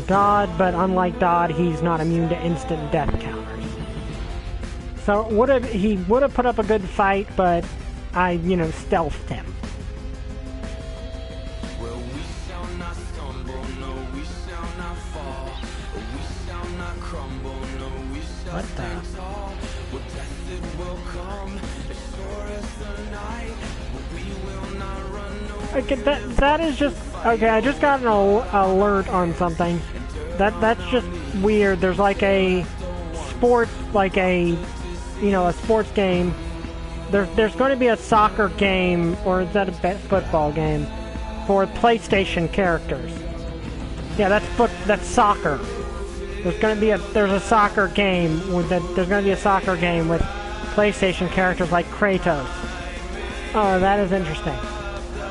Dodd, but unlike Dodd, he's not immune to instant death counters. So he would have put up a good fight, but I, you know, stealthed him. What the? Okay, that is just... Okay, I just got an alert on something. That's just weird. There's like a sport, like a, you know, a sports game. There's going to be a soccer game, or is that a football game, for PlayStation characters. Yeah, that's soccer. There's a soccer game there's going to be a soccer game with PlayStation characters like Kratos. Oh, that is interesting.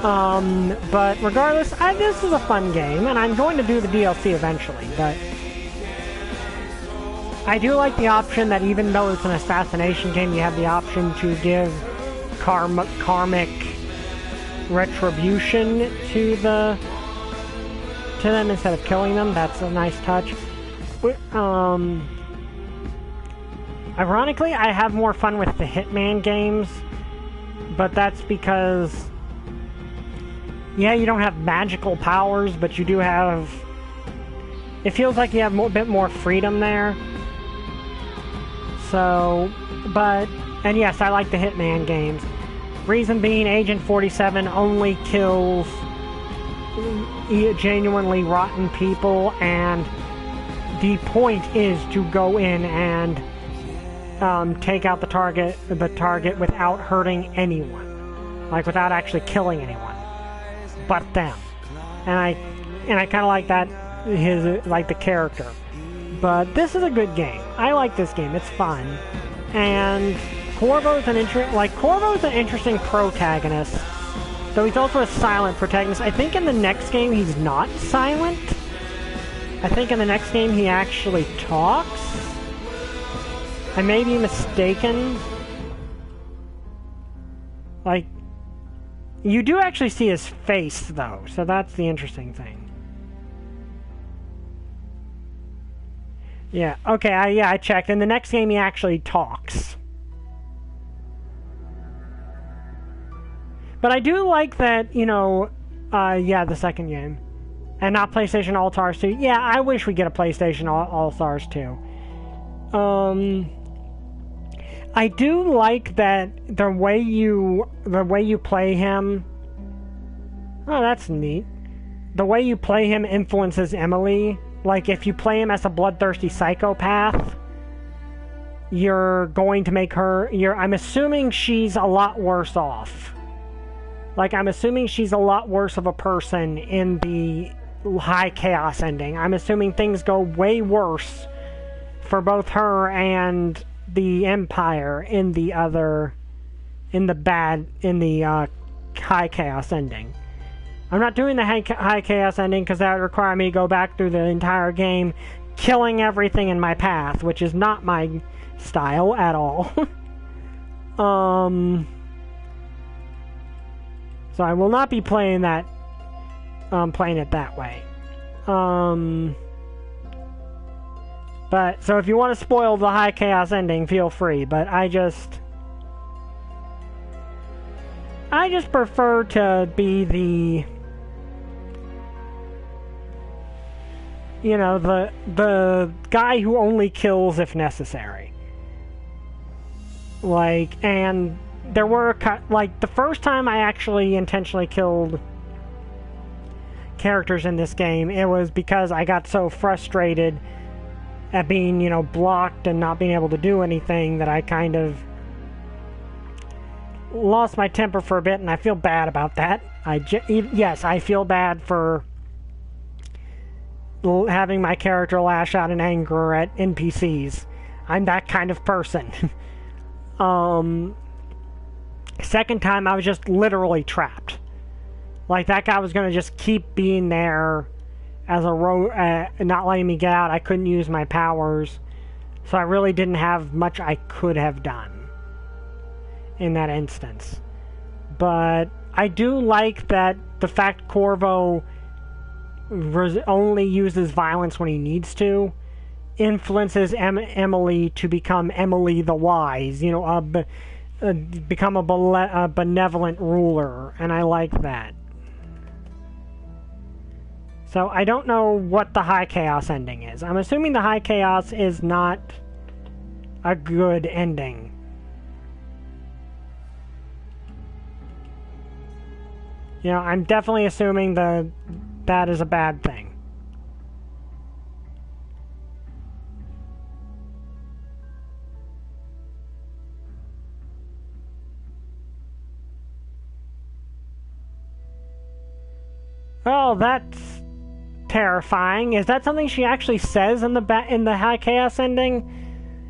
But regardless, this is a fun game, and I'm going to do the DLC eventually, but I do like the option that even though it's an assassination game, you have the option to give karmic retribution to them instead of killing them. That's a nice touch. Ironically, I have more fun with the Hitman games, but that's because, yeah, you don't have magical powers, but you do have... It feels like you have a bit more freedom there. So, and yes, I like the Hitman games. Reason being, Agent 47 only kills genuinely rotten people, and the point is to go in and take out the target without hurting anyone, like without actually killing anyone, but them. And I kind of like that, the character. But this is a good game. I like this game. It's fun, and Corvo's an interesting protagonist. Though he's also a silent protagonist. I think in the next game he's not silent. I think in the next game he actually talks. I may be mistaken. Like, you do actually see his face, though, so that's the interesting thing. Yeah, okay, I checked. In the next game he actually talks. But I do like that, you know, the second game. And not PlayStation All-Stars 2. Yeah, I wish we get a PlayStation All-Stars 2. I do like that the way you play him. Oh, that's neat. The way you play him influences Emily. Like, if you play him as a bloodthirsty psychopath, you're going to make her... I'm assuming she's a lot worse off. Like, I'm assuming she's a lot worse of a person in the High Chaos ending. I'm assuming things go way worse for both her and the Empire in the High Chaos ending. I'm not doing the High Chaos ending because that would require me to go back through the entire game killing everything in my path, which is not my style at all. So I will not be playing that, playing it that way. But, so if you want to spoil the High Chaos ending, feel free, but I just prefer to be the, you know, the guy who only kills if necessary. Like, and there were, like, the first time I actually intentionally killed characters in this game, it was because I got so frustrated at being, you know, blocked and not being able to do anything that I kind of lost my temper for a bit, and I feel bad about that. Yes, I feel bad for having my character lash out in anger at NPCs. I'm that kind of person. Second time, I was just literally trapped. Like, that guy was going to just keep being there as a not letting me get out. I couldn't use my powers, so I really didn't have much I could have done. in that instance. But I do like that the fact Corvo only uses violence when he needs to influences Emily to become Emily the Wise, you know, become a benevolent ruler, and I like that. So I don't know what the High Chaos ending is. I'm assuming the High Chaos is not a good ending. You know, I'm definitely assuming that is a bad thing. Oh, that's terrifying. Is that something she actually says in the High Chaos ending?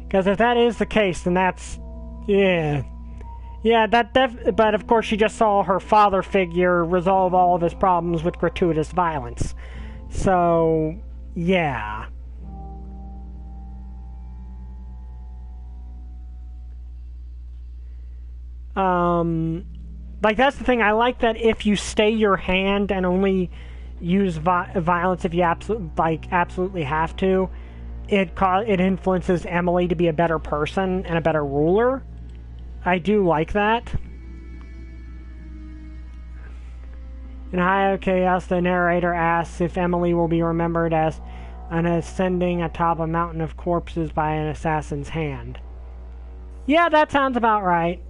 Because if that is the case, then that's... yeah. Yeah, but of course she just saw her father figure resolve all of his problems with gratuitous violence. So, yeah. Like, that's the thing. I like that if you stay your hand and only use violence if you absolutely have to, it influences Emily to be a better person and a better ruler. I do like that. In High Chaos, the narrator asks if Emily will be remembered as an ascending atop a mountain of corpses by an assassin's hand. Yeah, that sounds about right.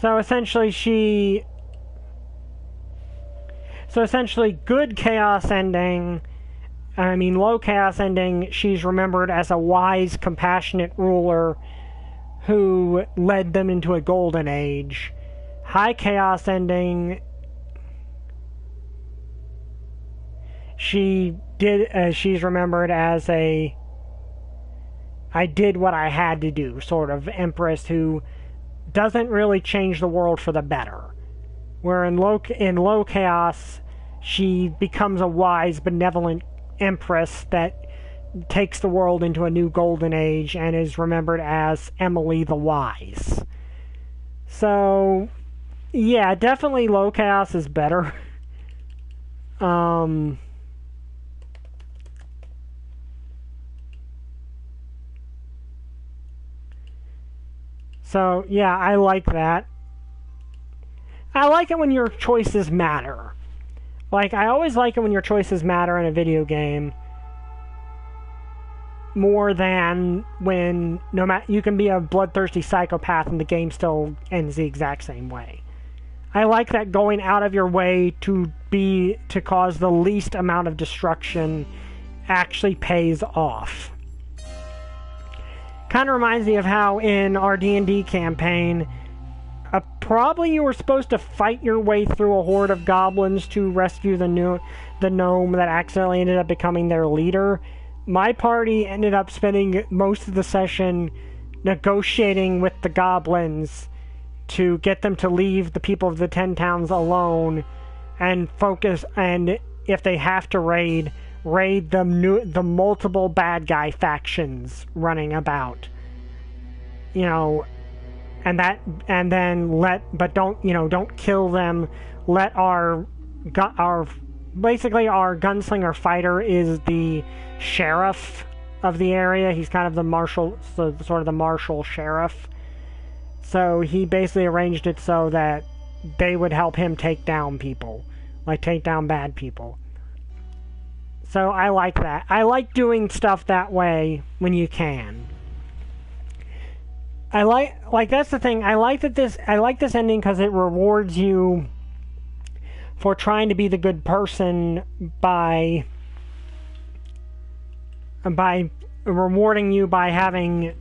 So essentially good chaos ending, low chaos ending, she's remembered as a wise, compassionate ruler who led them into a golden age. High chaos ending, she's remembered as I did what I had to do sort of empress who doesn't really change the world for the better. Where in low chaos, she becomes a wise, benevolent empress that takes the world into a new golden age and is remembered as Emily the Wise. So, yeah, definitely low chaos is better. So, yeah, I like that. I like it when your choices matter. Like, I always like it when your choices matter in a video game more than when you can be a bloodthirsty psychopath and the game still ends the exact same way. I like that going out of your way to cause the least amount of destruction actually pays off. Kind of reminds me of how in our D&D campaign, probably you were supposed to fight your way through a horde of goblins to rescue the gnome that accidentally ended up becoming their leader. My party ended up spending most of the session negotiating with the goblins to get them to leave the people of the 10 towns alone and focus, and if they have to raid the multiple bad guy factions running about, you know, and then don't kill them. Let our gunslinger fighter is the sheriff of the area. He's kind of the marshal, sort of the marshal sheriff. So he basically arranged it so that they would help him take down people, like take down bad people. So I like that. I like doing stuff that way when you can. That's the thing. I like this ending because it rewards you for trying to be the good person by rewarding you by having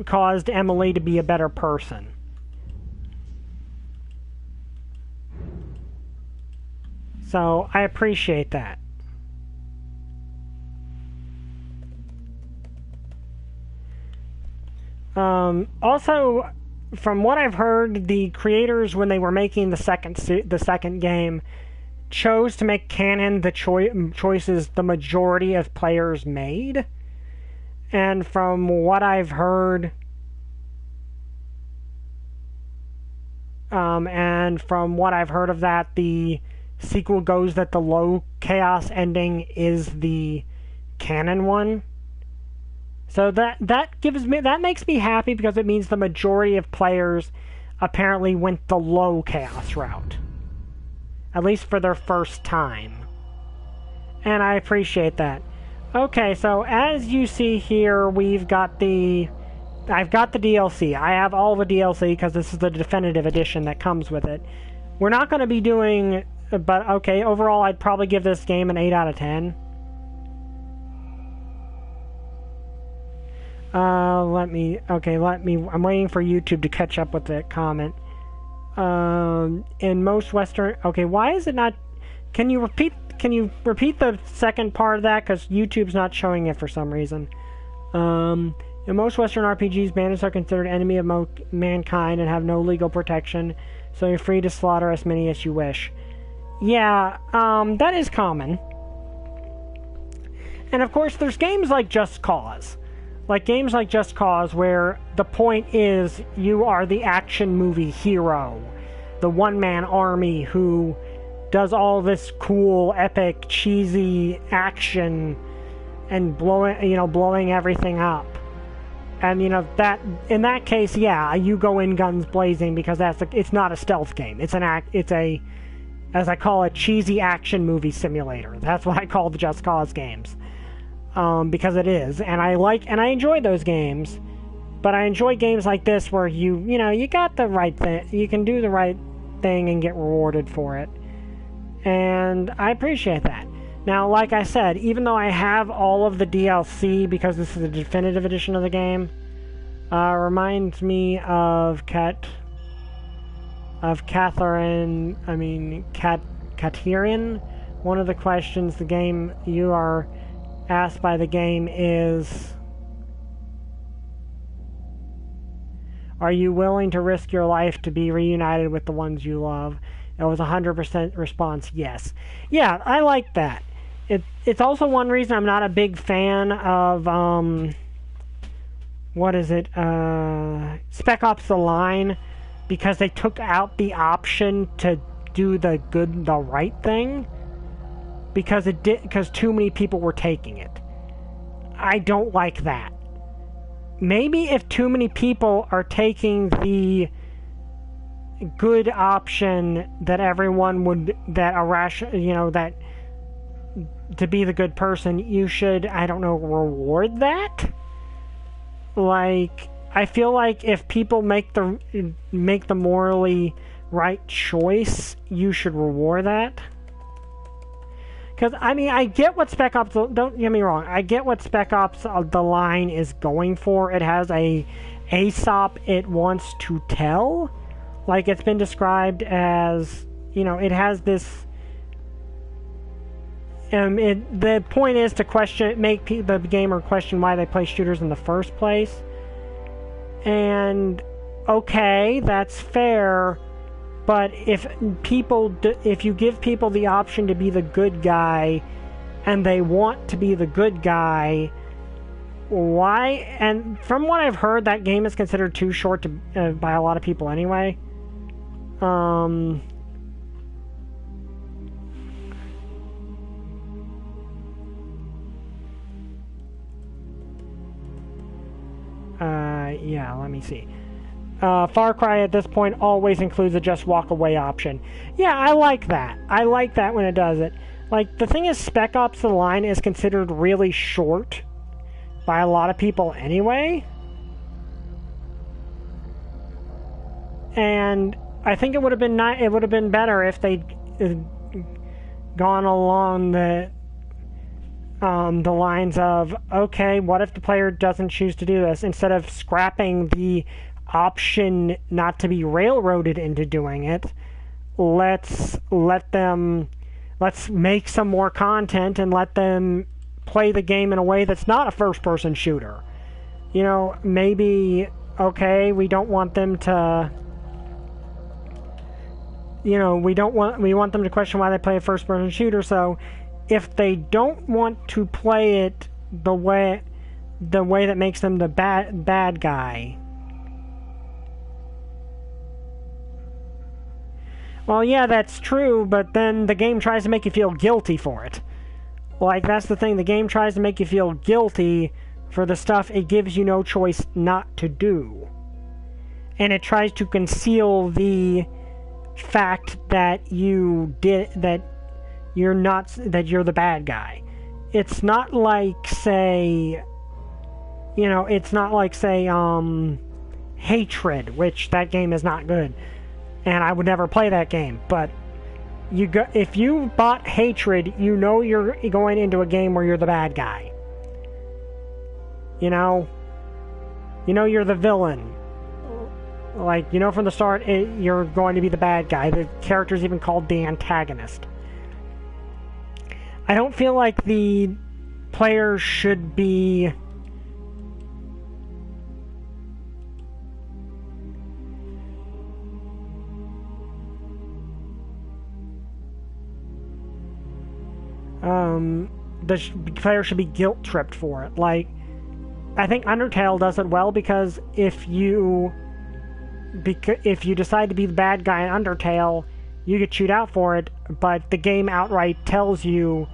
caused Emily to be a better person. So I appreciate that. Also, from what I've heard, the creators, when they were making the second game, chose to make canon the choices the majority of players made. And from what I've heard, of that, the sequel goes that the low chaos ending is the canon one. So that makes me happy, because it means the majority of players apparently went the low chaos route, at least for their first time, and I appreciate that. Okay, so as you see here, I've got the DLC. I have all the DLC because this is the definitive edition that comes with it. We're not going to be doing, but okay, overall I'd probably give this game an 8 out of 10. I'm waiting for YouTube to catch up with the comment. In most Western, why is it not, can you repeat the second part of that, because YouTube's not showing it for some reason. In most Western RPGs, bandits are considered enemy of mankind and have no legal protection, so you're free to slaughter as many as you wish. Yeah, that is common. And of course, there's games like Just Cause. Where the point is you are the action movie hero, the one-man army who does all this cool, epic, cheesy action and blowing everything up. And that in that case, yeah, you go in guns blazing, because it's not a stealth game. It's a, as I call it, cheesy action movie simulator. That's what I call the Just Cause games. Because it is, and I enjoy those games, but I enjoy games like this where you got the right thing, you can do the right thing and get rewarded for it, and I appreciate that. Now, like I said, even though I have all of the DLC, because this is a definitive edition of the game, reminds me of Katherian. One of the questions you are asked by the game is, are you willing to risk your life to be reunited with the ones you love? It was 100% response, yes. Yeah, I like that. It's also one reason I'm not a big fan of, Spec Ops The Line, because they took out the option to do the right thing. Because too many people were taking it. I don't like that. Maybe if too many people are taking the good option that everyone would, that to be the good person, you should, reward that? I feel like if people make the morally right choice, you should reward that. Because, I get what Spec Ops, don't get me wrong, I get what Spec Ops The Line is going for. It has a Aesop it wants to tell. It's been described as, it has this, the point is to make the gamer question why they play shooters in the first place. And, okay, that's fair. But if you give people the option to be the good guy, and they want to be the good guy, why? And from what I've heard, that game is considered too short by a lot of people anyway. Yeah, let me see. Far Cry at this point always includes a just walk away option. Yeah, I like that. I like that when it does it. The thing is, Spec Ops The Line is considered really short by a lot of people anyway. And I think it would have been better if they'd gone along the lines of, okay, what if the player doesn't choose to do this, instead of scrapping the option not to be railroaded into doing it. Let's make some more content and let them play the game in a way that's not a first-person shooter. Maybe, okay, we don't want them to, you know, we want them to question why they play a first-person shooter. So if they don't want to play it the way that makes them the bad guy, well, yeah, that's true, but then the game tries to make you feel guilty for it. Like, that's the thing, the game tries to make you feel guilty for the stuff it gives you no choice not to do. And it tries to conceal the fact that you're the bad guy. It's not like, say, Hatred, which that game is not good. And I would never play that game, but if you bought Hatred, you know you're going into a game where you're the bad guy. You know you're the villain. Like, you know from the start, you're going to be the bad guy. The character's even called the antagonist. I don't feel like the player should be... the player should be guilt-tripped for it. Like, I think Undertale does it well, because if you decide to be the bad guy in Undertale, you get chewed out for it, but the game outright tells you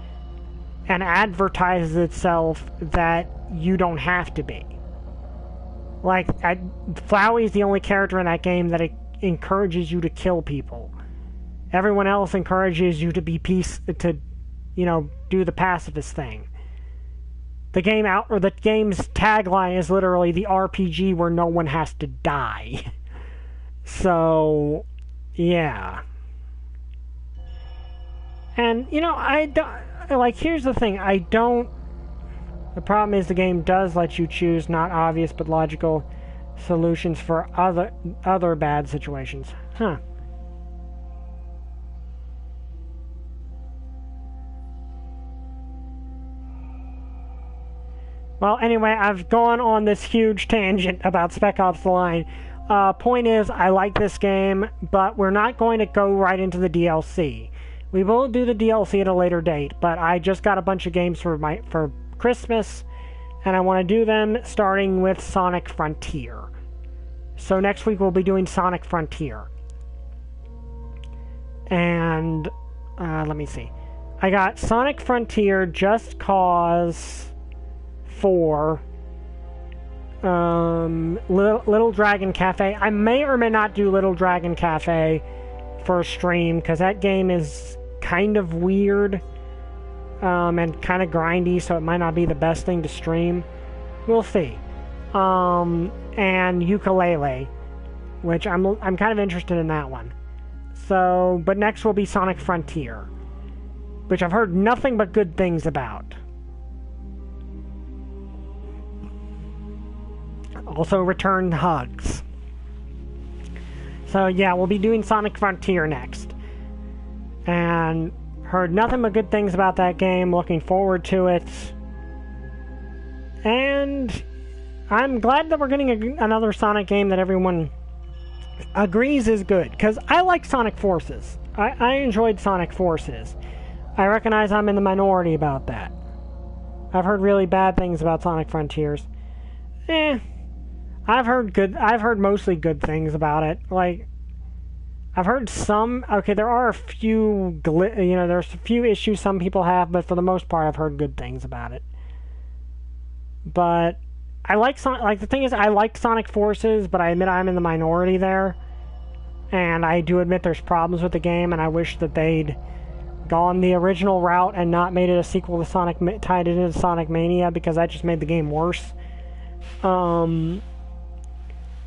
and advertises itself that you don't have to be. Like, Flowey is the only character in that game that it encourages you to kill people. Everyone else encourages you to be do the pacifist thing. The game's tagline is literally the RPG where no one has to die. So, yeah. And, here's the thing, the problem is the game does let you choose not obvious but logical solutions for other bad situations. Huh. Well, anyway, I've gone on this huge tangent about Spec Ops: The Line. Point is, I like this game, but we're not going to go right into the DLC. We will do the DLC at a later date, but I just got a bunch of games for Christmas, and I want to do them starting with Sonic Frontier. So next week we'll be doing Sonic Frontier. And, let me see. I got Sonic Frontier, Just Cause 4, Little Dragon Cafe. I may or may not do Little Dragon Cafe for a stream, because that game is kind of weird and kind of grindy, so it might not be the best thing to stream. We'll see. And Ukulele, which I'm kind of interested in that one. So, but next will be Sonic Frontier, which I've heard nothing but good things about. Also, Returned Hugs. So yeah, we'll be doing Sonic Frontier next. And heard nothing but good things about that game. Looking forward to it. And I'm glad that we're getting another Sonic game that everyone agrees is good. Because I like Sonic Forces. I enjoyed Sonic Forces. I recognize I'm in the minority about that. I've heard really bad things about Sonic Frontiers. I've heard mostly good things about it. Like, I've heard some, there are a few, there's a few issues some people have, but for the most part, I've heard good things about it. But I like the thing is, I liked Sonic Forces, but I admit I'm in the minority there. And I do admit there's problems with the game, and I wish that they'd gone the original route and not made it a sequel to tied it into Sonic Mania, because that just made the game worse.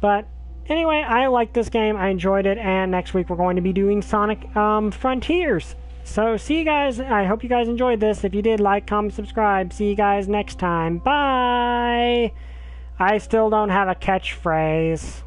But anyway, I like this game. I enjoyed it, and next week we're going to be doing Sonic Frontiers. So see you guys. I hope you guys enjoyed this. If you did, like, comment, subscribe. See you guys next time. Bye! I still don't have a catchphrase.